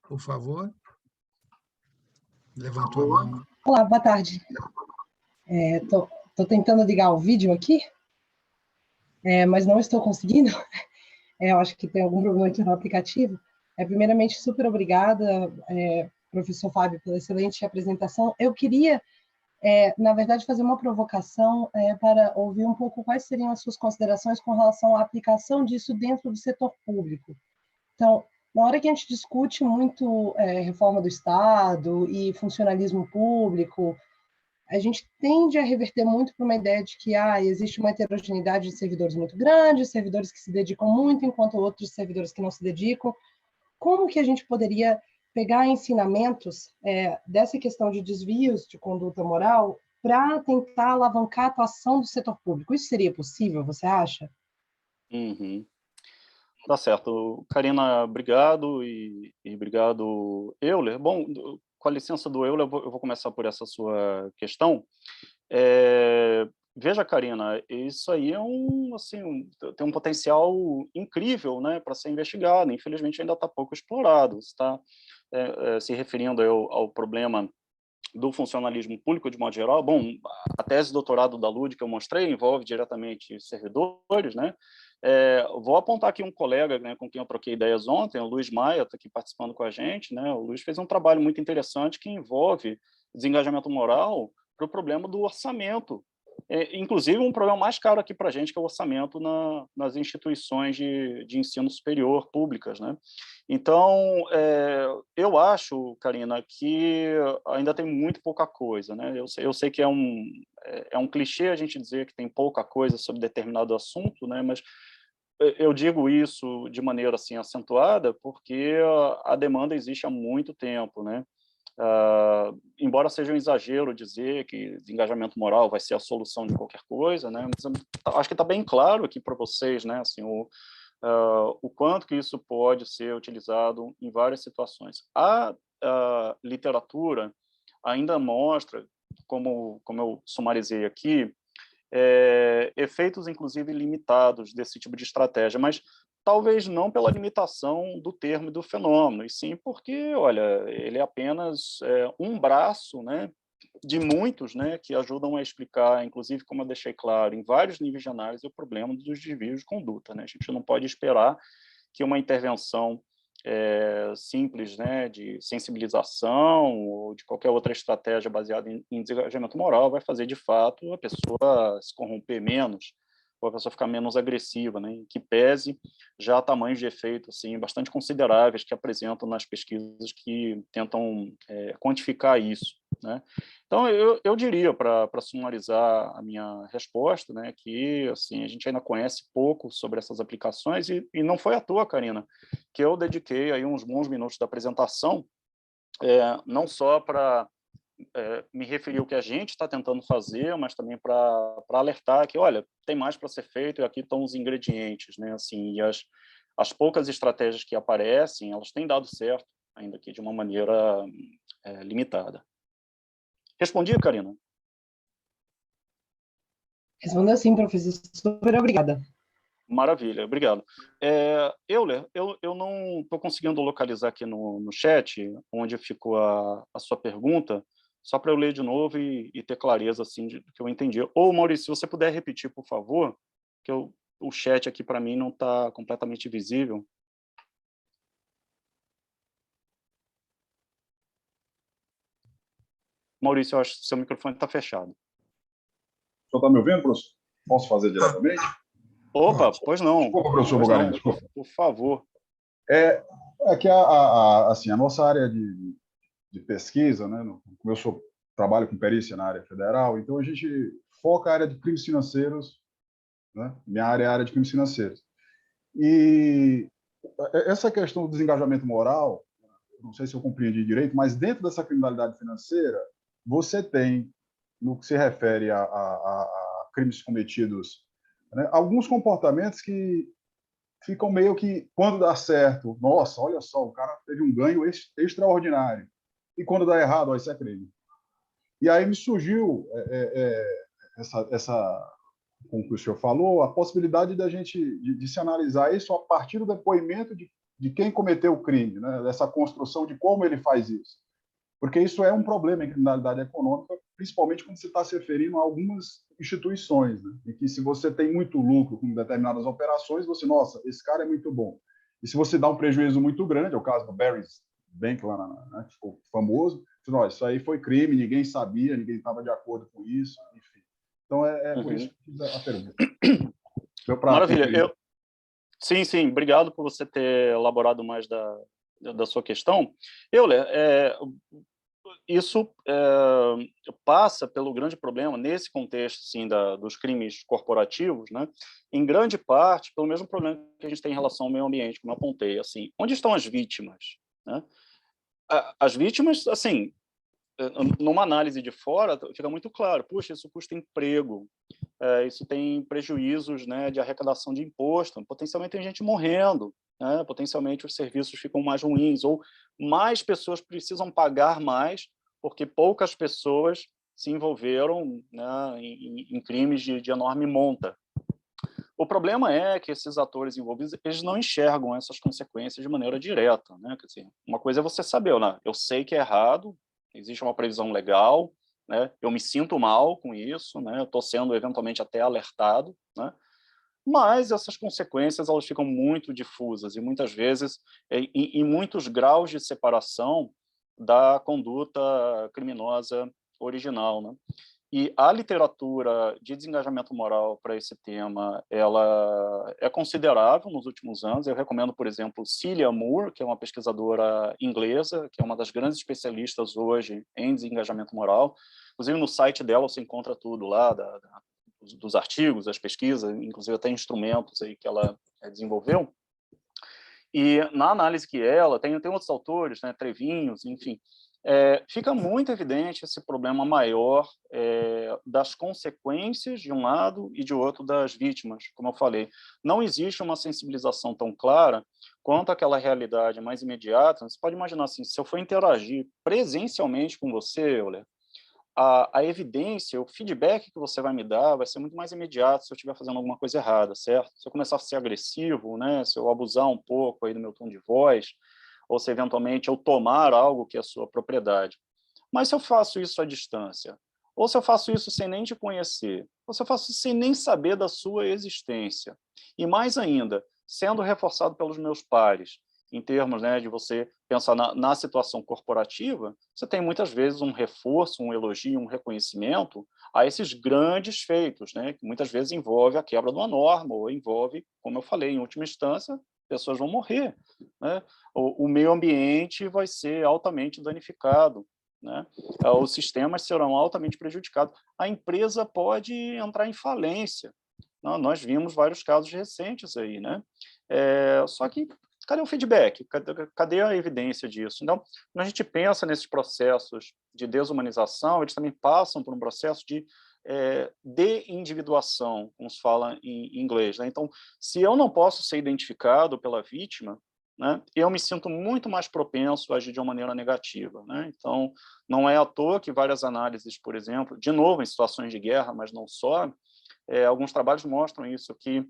por favor. Levantou a mão. Olá, boa tarde. Estou tentando ligar o vídeo aqui, mas não estou conseguindo. Eu acho que tem algum problema aqui no aplicativo. Primeiramente, super obrigada, professor Fábio, pela excelente apresentação. Eu queria, na verdade, fazer uma provocação para ouvir um pouco quais seriam as suas considerações com relação à aplicação disso dentro do setor público. Então, na hora que a gente discute muito reforma do Estado e funcionalismo público, a gente tende a reverter muito para uma ideia de que existe uma heterogeneidade de servidores muito grande, servidores que se dedicam muito, enquanto outros servidores que não se dedicam. Como que a gente poderia pegar ensinamentos dessa questão de desvios de conduta moral para tentar alavancar a atuação do setor público? Isso seria possível, você acha? Tá certo. Karina, obrigado, e obrigado, Euler. Bom, com a licença do Euler, eu vou começar por essa sua questão. Veja, Karina, isso aí tem um potencial incrível, né, para ser investigado. Infelizmente, ainda está pouco explorado. Você está se referindo ao problema do funcionalismo público de modo geral. Bom, a tese de doutorado da LUD que eu mostrei envolve diretamente servidores, né? Vou apontar aqui um colega, né, com quem eu troquei ideias ontem, o Luiz Maia, está aqui participando com a gente, né? O Luiz fez um trabalho muito interessante que envolve desengajamento moral para o problema do orçamento. Inclusive, um problema mais caro aqui para a gente, que é o orçamento nas instituições de ensino superior públicas, né? Então, eu acho, Karina, que ainda tem muito pouca coisa, né? Eu sei que é um clichê a gente dizer que tem pouca coisa sobre determinado assunto, né? Mas eu digo isso de maneira assim acentuada porque a demanda existe há muito tempo, né? Embora seja um exagero dizer que desengajamento moral vai ser a solução de qualquer coisa, né? Mas acho que está bem claro aqui para vocês, né? Assim, o quanto que isso pode ser utilizado em várias situações. A literatura ainda mostra, como eu sumarizei aqui, efeitos, inclusive, limitados desse tipo de estratégia, mas talvez não pela limitação do termo e do fenômeno, e sim porque, olha, ele é apenas um braço, né, de muitos, né, que ajudam a explicar, inclusive, como eu deixei claro, em vários níveis de análise, o problema dos desvios de conduta, né? A gente não pode esperar que uma intervenção simples, né, de sensibilização ou de qualquer outra estratégia baseada em desengajamento moral vai fazer, de fato, a pessoa se corromper menos, ou a pessoa ficar menos agressiva, né, que pese já há tamanhos de efeito assim, bastante consideráveis que apresentam nas pesquisas que tentam quantificar isso, né? Então, eu diria, para sumarizar a minha resposta, né, que assim, a gente ainda conhece pouco sobre essas aplicações, e não foi à toa, Karina, que eu dediquei aí uns bons minutos da apresentação, não só para me referir ao que a gente está tentando fazer, mas também para alertar que, olha, tem mais para ser feito e aqui estão os ingredientes, né? Assim, e as poucas estratégias que aparecem, elas têm dado certo, ainda que de uma maneira limitada. Respondi, Karina? Respondeu sim, professor. Super obrigada. Maravilha, obrigado. Euler, eu não estou conseguindo localizar aqui no chat onde ficou a sua pergunta, só para eu ler de novo e ter clareza assim, do que eu entendi. Ou, Maurício, se você puder repetir, por favor, que o chat aqui para mim não está completamente visível. Maurício, eu acho que seu microfone está fechado. O senhor está me ouvindo, professor? Posso fazer diretamente? Opa, pois não. Desculpa, professor Bugarin, desculpa. Por favor. Que assim, a nossa área de pesquisa, né, como eu trabalho com perícia na área federal, então a gente foca a área de crimes financeiros, né? Minha área é a área de crimes financeiros. E essa questão do desengajamento moral, não sei se eu compreendi direito, mas dentro dessa criminalidade financeira, você tem, no que se refere a crimes cometidos, né, alguns comportamentos que ficam meio que, quando dá certo, nossa, olha só, o cara teve um ganho extraordinário. E quando dá errado, ó, isso é crime. E aí me surgiu como o senhor falou, a possibilidade da gente de se analisar isso a partir do depoimento de quem cometeu o crime, né? Dessa construção de como ele faz isso. Porque isso é um problema em criminalidade econômica, principalmente quando você está se referindo a algumas instituições, né? E que se você tem muito lucro com determinadas operações, nossa, esse cara é muito bom. E se você dá um prejuízo muito grande, é o caso do Barry's Bank, lá né, que ficou famoso, isso aí foi crime, ninguém sabia, ninguém estava de acordo com isso, enfim. Então, por isso que eu fiz a pergunta. Maravilha. Sim, obrigado por você ter elaborado mais da sua questão. Euler, isso passa pelo grande problema, nesse contexto sim, dos crimes corporativos, né? Em grande parte, pelo mesmo problema que a gente tem em relação ao meio ambiente, como eu apontei. Assim, onde estão as vítimas? Né? As vítimas, assim, numa análise de fora, fica muito claro, puxa, isso custa emprego, isso tem prejuízos, né, de arrecadação de imposto, potencialmente tem gente morrendo, né, potencialmente os serviços ficam mais ruins, ou mais pessoas precisam pagar mais, porque poucas pessoas se envolveram, né, em crimes de enorme monta. O problema é que esses atores envolvidos, eles não enxergam essas consequências de maneira direta, né? Quer dizer, uma coisa é você saber, né? Eu sei que é errado, existe uma previsão legal, né? Eu me sinto mal com isso, né? Eu estou sendo eventualmente até alertado, né? Mas essas consequências elas ficam muito difusas e muitas vezes em muitos graus de separação da conduta criminosa original, né? E a literatura de desengajamento moral para esse tema, ela é considerável nos últimos anos. Eu recomendo, por exemplo, Celia Moore, que é uma pesquisadora inglesa, que é uma das grandes especialistas hoje em desengajamento moral. Inclusive, no site dela você encontra tudo lá, dos artigos, das pesquisas, inclusive até instrumentos aí que ela desenvolveu. E na análise que ela, tem outros autores, né, Trevinhos, enfim, fica muito evidente esse problema maior das consequências de um lado e de outro das vítimas, como eu falei. Não existe uma sensibilização tão clara quanto àquela realidade mais imediata. Você pode imaginar assim, se eu for interagir presencialmente com você, Euler, a evidência, o feedback que você vai me dar vai ser muito mais imediato se eu estiver fazendo alguma coisa errada, certo? Se eu começar a ser agressivo, né, se eu abusar um pouco aí do meu tom de voz, ou se eventualmente eu tomar algo que é sua propriedade. Mas se eu faço isso à distância, ou se eu faço isso sem nem te conhecer, ou se eu faço isso sem nem saber da sua existência, e mais ainda, sendo reforçado pelos meus pares, em termos, né, de você pensar na situação corporativa, você tem muitas vezes um reforço, um elogio, um reconhecimento a esses grandes feitos, né, que muitas vezes envolve a quebra de uma norma, ou envolve, como eu falei, em última instância, pessoas vão morrer, né? O meio ambiente vai ser altamente danificado, né? Os sistemas serão altamente prejudicados. A empresa pode entrar em falência. Nós vimos vários casos recentes aí, né? Só que, cadê o feedback? Cadê a evidência disso? Então, quando a gente pensa nesses processos de desumanização, eles também passam por um processo de de-individuação, como se fala em inglês, né? Então, se eu não posso ser identificado pela vítima, né, eu me sinto muito mais propenso a agir de uma maneira negativa, né? Então, não é à toa que várias análises, por exemplo, de novo, em situações de guerra, mas não só, alguns trabalhos mostram isso, que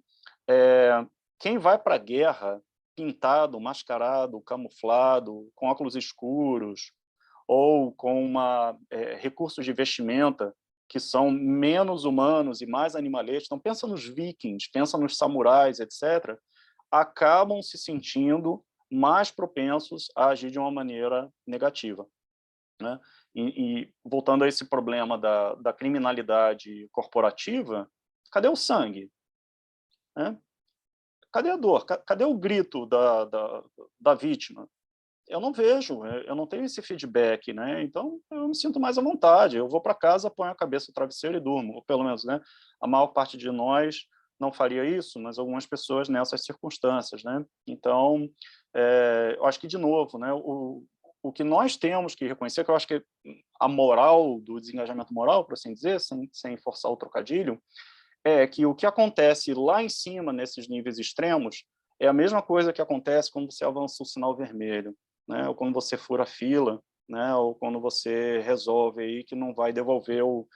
quem vai para a guerra pintado, mascarado, camuflado, com óculos escuros, ou com recursos de vestimenta que são menos humanos e mais animalescos, então pensa nos vikings, pensa nos samurais, etc., acabam se sentindo mais propensos a agir de uma maneira negativa, né? E voltando a esse problema da criminalidade corporativa, cadê o sangue? Né? Cadê a dor? Cadê o grito da vítima? Eu não vejo, eu não tenho esse feedback, né? Então eu me sinto mais à vontade. Eu vou para casa, ponho a cabeça no travesseiro e durmo. Ou pelo menos, né? A maior parte de nós não faria isso, mas algumas pessoas nessas circunstâncias, né? Então, eu acho que, de novo, né? O que nós temos que reconhecer, que eu acho que a moral do desengajamento moral, por assim dizer, sem forçar o trocadilho, é que o que acontece lá em cima, nesses níveis extremos, é a mesma coisa que acontece quando você avança o sinal vermelho, né? Ou quando você fura a fila, né? Ou quando você resolve aí que não vai devolver o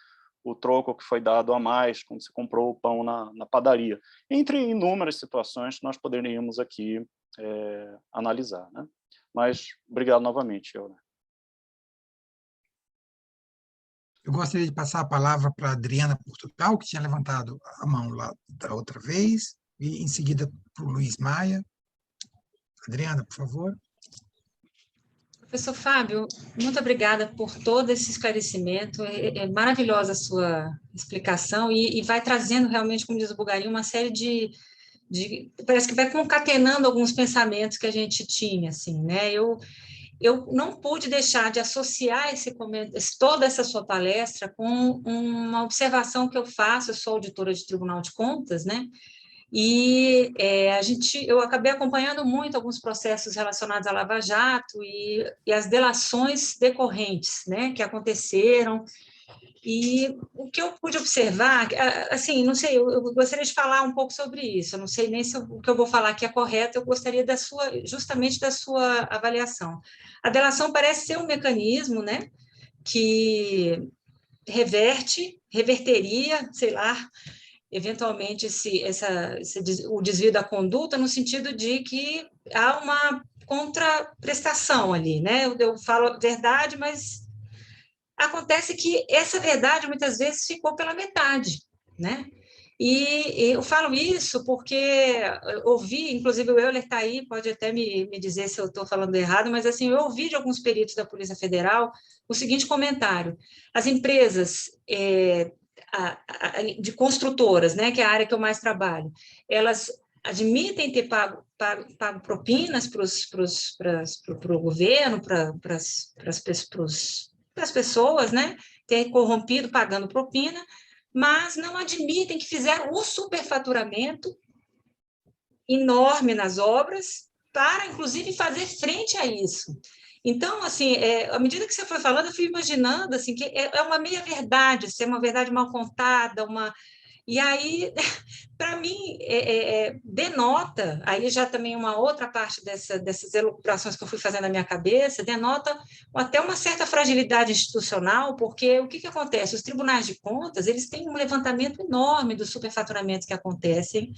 troco que foi dado a mais quando você comprou o pão na padaria. Entre inúmeras situações que nós poderíamos aqui analisar, né? Mas obrigado novamente, Euler. Eu gostaria de passar a palavra para a Adriana Portugal, que tinha levantado a mão lá da outra vez, e em seguida para o Luiz Maia. Adriana, por favor. Professor Fábio, muito obrigada por todo esse esclarecimento. É maravilhosa a sua explicação e vai trazendo realmente, como diz o Bugarim, uma série de parece que vai concatenando alguns pensamentos que a gente tinha, assim, né? Eu não pude deixar de associar toda essa sua palestra com uma observação que eu faço. Eu sou auditora de Tribunal de Contas, né? E eu acabei acompanhando muito alguns processos relacionados à Lava Jato e as delações decorrentes, né, que aconteceram. E o que eu pude observar, assim, não sei, eu gostaria de falar um pouco sobre isso. Eu não sei nem se o que eu vou falar aqui é correto. Eu gostaria justamente da sua avaliação. A delação parece ser um mecanismo, né, que reverteria, sei lá, eventualmente o desvio da conduta, no sentido de que há uma contraprestação ali, né? Eu falo verdade, mas acontece que essa verdade muitas vezes ficou pela metade, né? E eu falo isso porque eu ouvi, inclusive o Euler está aí, pode até me dizer se eu estou falando errado, mas assim, eu ouvi de alguns peritos da Polícia Federal o seguinte comentário: as empresas de construtoras, né, que é a área que eu mais trabalho, elas admitem ter pago propinas para o governo, para as pessoas, né, ter corrompido pagando propina, mas não admitem que fizeram o superfaturamento enorme nas obras para, inclusive, fazer frente a isso. Então, assim, à medida que você foi falando, eu fui imaginando assim, que é uma meia-verdade, ser uma verdade mal contada, E aí, para mim, denota, aí já também uma outra parte dessas elucubrações que eu fui fazendo na minha cabeça, denota até uma certa fragilidade institucional, porque o que acontece? Os tribunais de contas, eles têm um levantamento enorme dos superfaturamentos que acontecem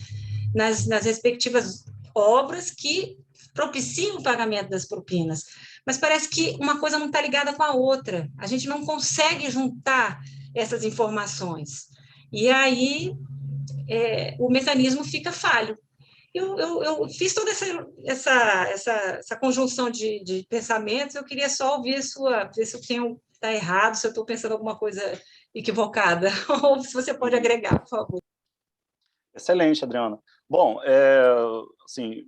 nas respectivas obras que propiciam o pagamento das propinas. Mas parece que uma coisa não está ligada com a outra. A gente não consegue juntar essas informações. E aí o mecanismo fica falho. Eu fiz toda essa conjunção de pensamentos. Eu queria só ouvir ver se eu está errado, se eu estou pensando alguma coisa equivocada, ou se você pode agregar, por favor. Excelente, Adriana. Bom, assim,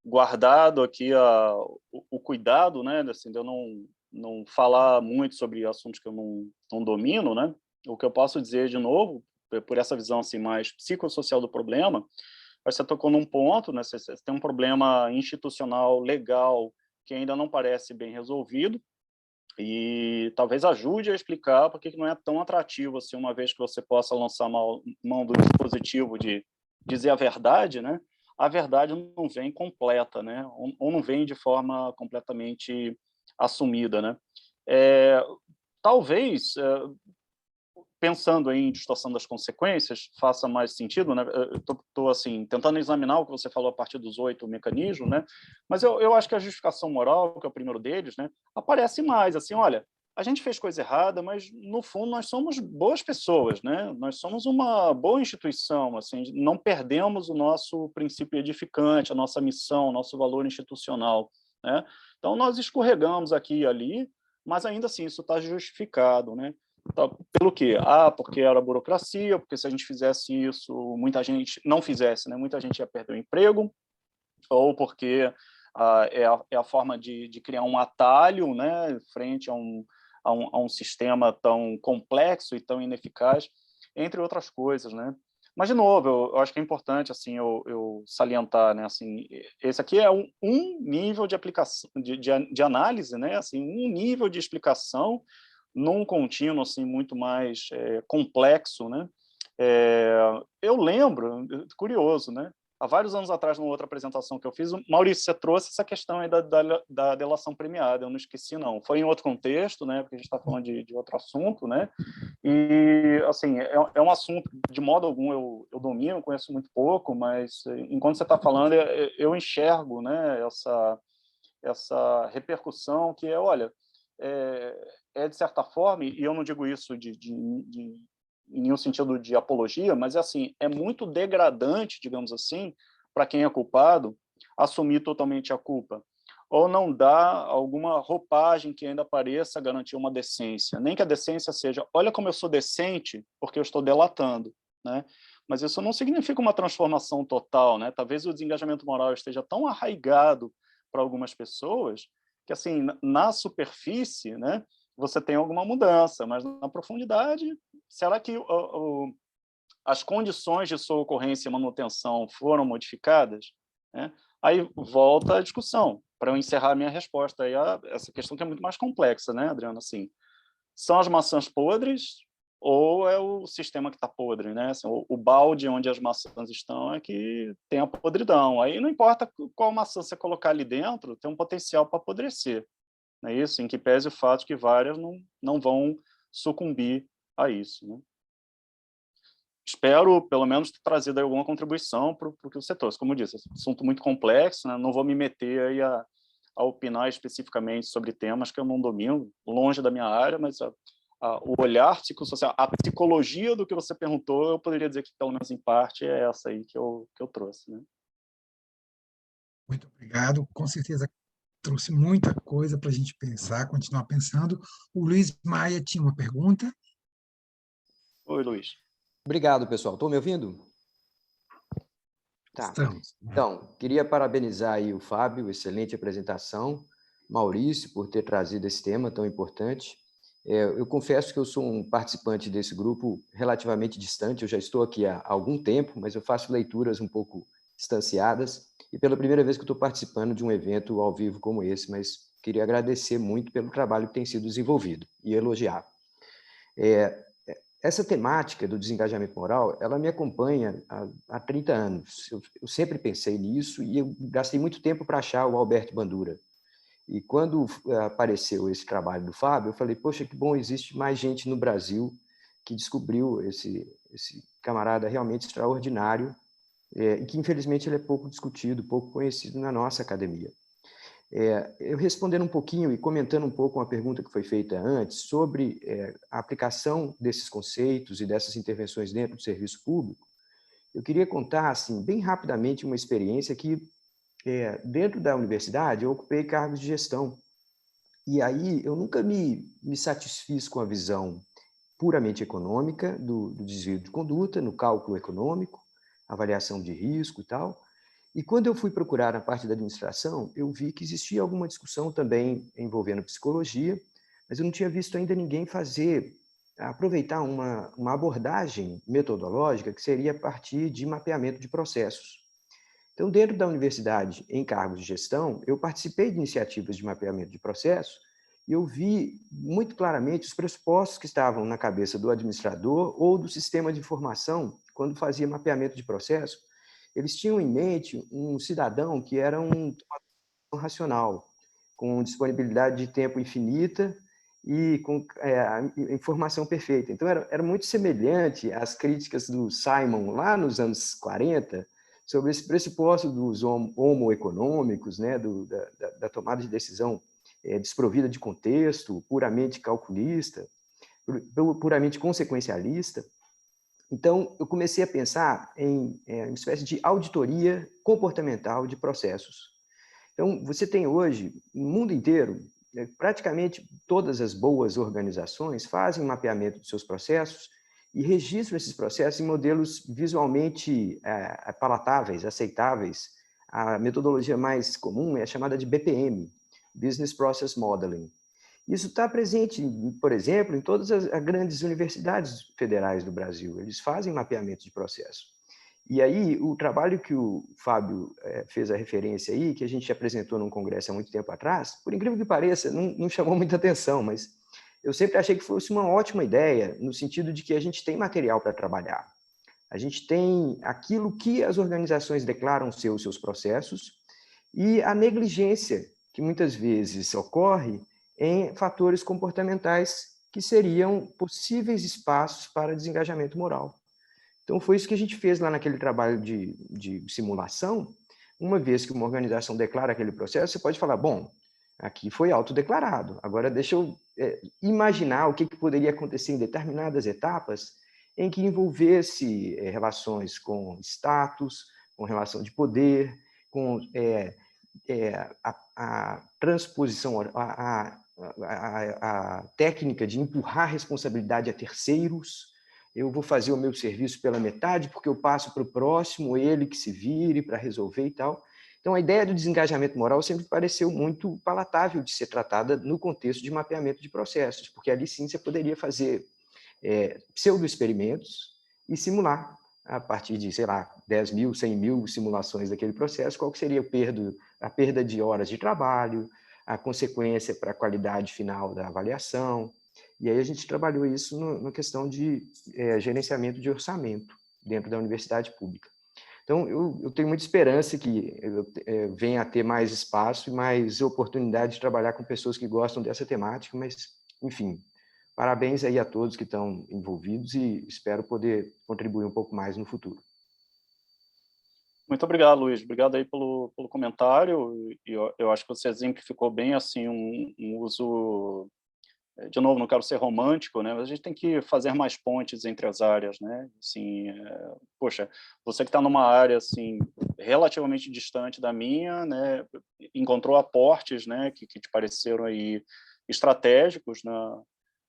guardado aqui o cuidado, né, assim, de eu não falar muito sobre assuntos que eu não domino, né? O que eu posso dizer de novo, por essa visão assim mais psicossocial do problema, você tocou num ponto, né? Você tem um problema institucional, legal, que ainda não parece bem resolvido, e talvez ajude a explicar por que não é tão atrativo assim, uma vez que você possa lançar mão do dispositivo de dizer a verdade, né? A verdade não vem completa, né? Ou não vem de forma completamente assumida, né? Talvez, pensando em distorção das consequências, faça mais sentido, né? Eu estou assim, tentando examinar o que você falou a partir dos 8 mecanismos, né? Mas eu acho que a justificação moral, que é o primeiro deles, né, aparece mais, assim, olha, a gente fez coisa errada, mas, no fundo, nós somos boas pessoas, né? Nós somos uma boa instituição, assim, não perdemos o nosso princípio edificante, a nossa missão, o nosso valor institucional, né? Então, nós escorregamos aqui e ali, mas, ainda assim, isso está justificado, né? Pelo quê? Porque era burocracia, porque se a gente fizesse isso, muita gente não fizesse, né? Muita gente ia perder o emprego, ou porque é a forma de criar um atalho, né, frente a um sistema tão complexo e tão ineficaz, entre outras coisas, né? Mas, de novo, eu acho que é importante assim, eu salientar, né, assim, esse aqui é um nível de aplicação, de análise, né, assim, um nível de explicação num contínuo assim, muito mais complexo, né? Eu lembro, curioso, né? Há vários anos atrás, numa outra apresentação que eu fiz, Maurício, você trouxe essa questão aí da delação premiada, eu não esqueci, não. Foi em outro contexto, né? Porque a gente está falando de outro assunto, né? E, assim, é um assunto, de modo algum, eu domino, conheço muito pouco, mas, enquanto você está falando, eu enxergo, né, essa repercussão que olha, de certa forma, e eu não digo isso em nenhum sentido de apologia, mas assim, é muito degradante, digamos assim, para quem é culpado, assumir totalmente a culpa, ou não dar alguma roupagem que ainda pareça garantir uma decência, nem que a decência seja, olha como eu sou decente, porque eu estou delatando, né? Mas isso não significa uma transformação total, né? Talvez o desengajamento moral esteja tão arraigado para algumas pessoas que, assim, na superfície, né, você tem alguma mudança, mas na profundidade, será que as condições de sua ocorrência e manutenção foram modificadas? Né? Aí volta a discussão, para eu encerrar a minha resposta aí a essa questão que é muito mais complexa, né, Adriana? Assim, são as maçãs podres ou é o sistema que está podre, né? Assim, o balde onde as maçãs estão é que tem a podridão. Aí não importa qual maçã você colocar ali dentro, tem um potencial para apodrecer. Não é isso? Em que pese o fato que várias não vão sucumbir a isso. Né? Espero, pelo menos, ter trazido aí alguma contribuição para o que você trouxe. Como eu disse, é um assunto muito complexo, né? Não vou me meter aí a opinar especificamente sobre temas que eu não domino, longe da minha área, mas o olhar psicossocial, a psicologia do que você perguntou, eu poderia dizer que, pelo menos em parte, é essa aí que eu trouxe. Né? Muito obrigado. Com certeza trouxe muita coisa para a gente pensar, continuar pensando. O Luiz Maia tinha uma pergunta. Oi, Luiz. Obrigado, pessoal. Estão me ouvindo? Tá. Estamos. Então, queria parabenizar aí o Fábio, excelente apresentação, Maurício, por ter trazido esse tema tão importante. Eu confesso que eu sou um participante desse grupo relativamente distante, eu já estou aqui há algum tempo, mas eu faço leituras um pouco distanciadas, e pela primeira vez que eu estou participando de um evento ao vivo como esse, mas queria agradecer muito pelo trabalho que tem sido desenvolvido e elogiar. Essa temática do desengajamento moral, ela me acompanha há 30 anos. Eu sempre pensei nisso e eu gastei muito tempo para achar o Alberto Bandura. E quando apareceu esse trabalho do Fábio, eu falei, poxa, que bom, existe mais gente no Brasil que descobriu esse camarada realmente extraordinário e que, infelizmente, ele é pouco discutido, pouco conhecido na nossa academia. Eu respondendo um pouquinho e comentando um pouco uma pergunta que foi feita antes sobre a aplicação desses conceitos e dessas intervenções dentro do serviço público, eu queria contar, assim, bem rapidamente uma experiência que, dentro da universidade, eu ocupei cargos de gestão. E aí eu nunca me satisfiz com a visão puramente econômica do desvio de conduta, no cálculo econômico, avaliação de risco e tal. E quando eu fui procurar na parte da administração, eu vi que existia alguma discussão também envolvendo psicologia, mas eu não tinha visto ainda ninguém aproveitar uma abordagem metodológica que seria a partir de mapeamento de processos. Então, dentro da universidade, em cargos de gestão, eu participei de iniciativas de mapeamento de processo e eu vi muito claramente os pressupostos que estavam na cabeça do administrador ou do sistema de informação quando fazia mapeamento de processo. Eles tinham em mente um cidadão que era um racional, com disponibilidade de tempo infinita e com a informação perfeita. Então, era muito semelhante às críticas do Simon, lá nos anos 40, sobre esse pressuposto dos homo econômicos, né, da tomada de decisão desprovida de contexto, puramente calculista, puramente consequencialista. Então, eu comecei a pensar em uma espécie de auditoria comportamental de processos. Então, você tem hoje, no mundo inteiro, praticamente todas as boas organizações fazem mapeamento dos seus processos e registram esses processos em modelos visualmente palatáveis, aceitáveis. A metodologia mais comum é a chamada de BPM, Business Process Modeling. Isso está presente, por exemplo, em todas as grandes universidades federais do Brasil. Eles fazem mapeamento de processo. E aí, o trabalho que o Fábio fez a referência aí, que a gente apresentou num congresso há muito tempo atrás, por incrível que pareça, não chamou muita atenção, mas eu sempre achei que fosse uma ótima ideia, no sentido de que a gente tem material para trabalhar. A gente tem aquilo que as organizações declaram ser os seus processos e a negligência que muitas vezes ocorre em fatores comportamentais que seriam possíveis espaços para desengajamento moral. Então, foi isso que a gente fez lá naquele trabalho de simulação. Uma vez que uma organização declara aquele processo, você pode falar, bom, aqui foi autodeclarado, agora deixa eu imaginar o que poderia acontecer em determinadas etapas em que envolvesse relações com status, com relação de poder, com a transposição, a técnica de empurrar a responsabilidade a terceiros. Eu vou fazer o meu serviço pela metade, porque eu passo para o próximo, ele que se vire para resolver e tal. Então, a ideia do desengajamento moral sempre pareceu muito palatável de ser tratada no contexto de mapeamento de processos, porque ali sim você poderia fazer pseudo-experimentos e simular, a partir de, sei lá, 10 mil, 100 mil simulações daquele processo, qual que seria a perda de horas de trabalho, a consequência para a qualidade final da avaliação. E aí a gente trabalhou isso na questão de gerenciamento de orçamento dentro da universidade pública. Então, eu tenho muita esperança que venha a ter mais espaço e mais oportunidade de trabalhar com pessoas que gostam dessa temática, mas, enfim, parabéns aí a todos que estão envolvidos e espero poder contribuir um pouco mais no futuro. Muito obrigado, Luiz. Obrigado aí pelo comentário. Eu acho que você exemplificou bem assim um uso. De novo, não quero ser romântico, né? Mas a gente tem que fazer mais pontes entre as áreas, né? Assim, poxa, você que está numa área assim relativamente distante da minha, né? Encontrou aportes, né? Que te pareceram aí estratégicos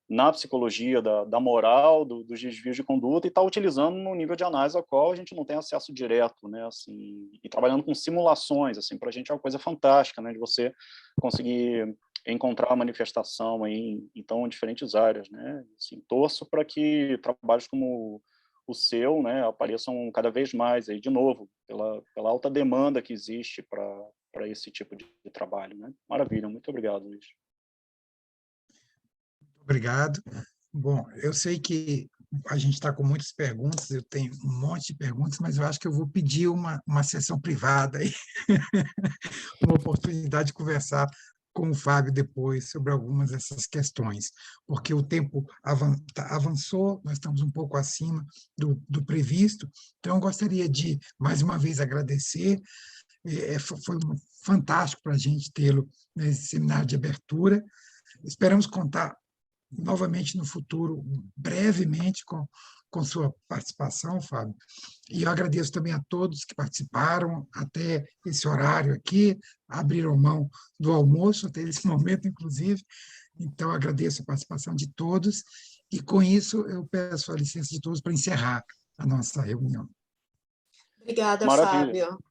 na psicologia da moral, dos desvios de conduta, e está utilizando no nível de análise ao qual a gente não tem acesso direto, né? Assim, e trabalhando com simulações, assim, para a gente é uma coisa fantástica, né? De você conseguir encontrar a manifestação aí em tão diferentes áreas, né? Assim, torço para que trabalhos como o seu, né, apareçam cada vez mais aí, de novo, pela alta demanda que existe para esse tipo de trabalho, né? Maravilha, muito obrigado, Luiz. Obrigado. Bom, eu sei que a gente está com muitas perguntas, eu tenho um monte de perguntas, mas eu acho que eu vou pedir uma sessão privada aí, uma oportunidade de conversar com o Fábio depois sobre algumas dessas questões, porque o tempo avançou, nós estamos um pouco acima do previsto, então eu gostaria de, mais uma vez, agradecer, foi fantástico para a gente tê-lo nesse seminário de abertura, esperamos contar novamente no futuro, brevemente, com sua participação, Fábio. E eu agradeço também a todos que participaram até esse horário aqui, abriram mão do almoço até esse momento, inclusive. Então, agradeço a participação de todos e, com isso, eu peço a licença de todos para encerrar a nossa reunião. Obrigada, Maravilha. Fábio.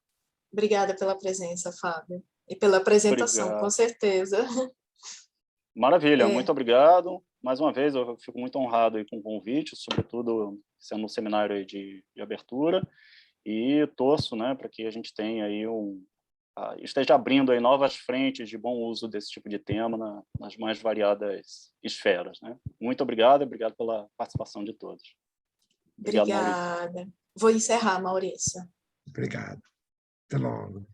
Obrigada pela presença, Fábio. E pela apresentação, Obrigado. com certeza. Maravilha, muito obrigado. Mais uma vez, eu fico muito honrado aí com o convite, sobretudo sendo um seminário aí de abertura. e torço, né, para que a gente tenha aí esteja abrindo aí novas frentes de bom uso desse tipo de tema nas mais variadas esferas, né? Muito obrigado pela participação de todos. Obrigado, Maurício. Obrigada. Vou encerrar, Maurício. Obrigado. Até logo.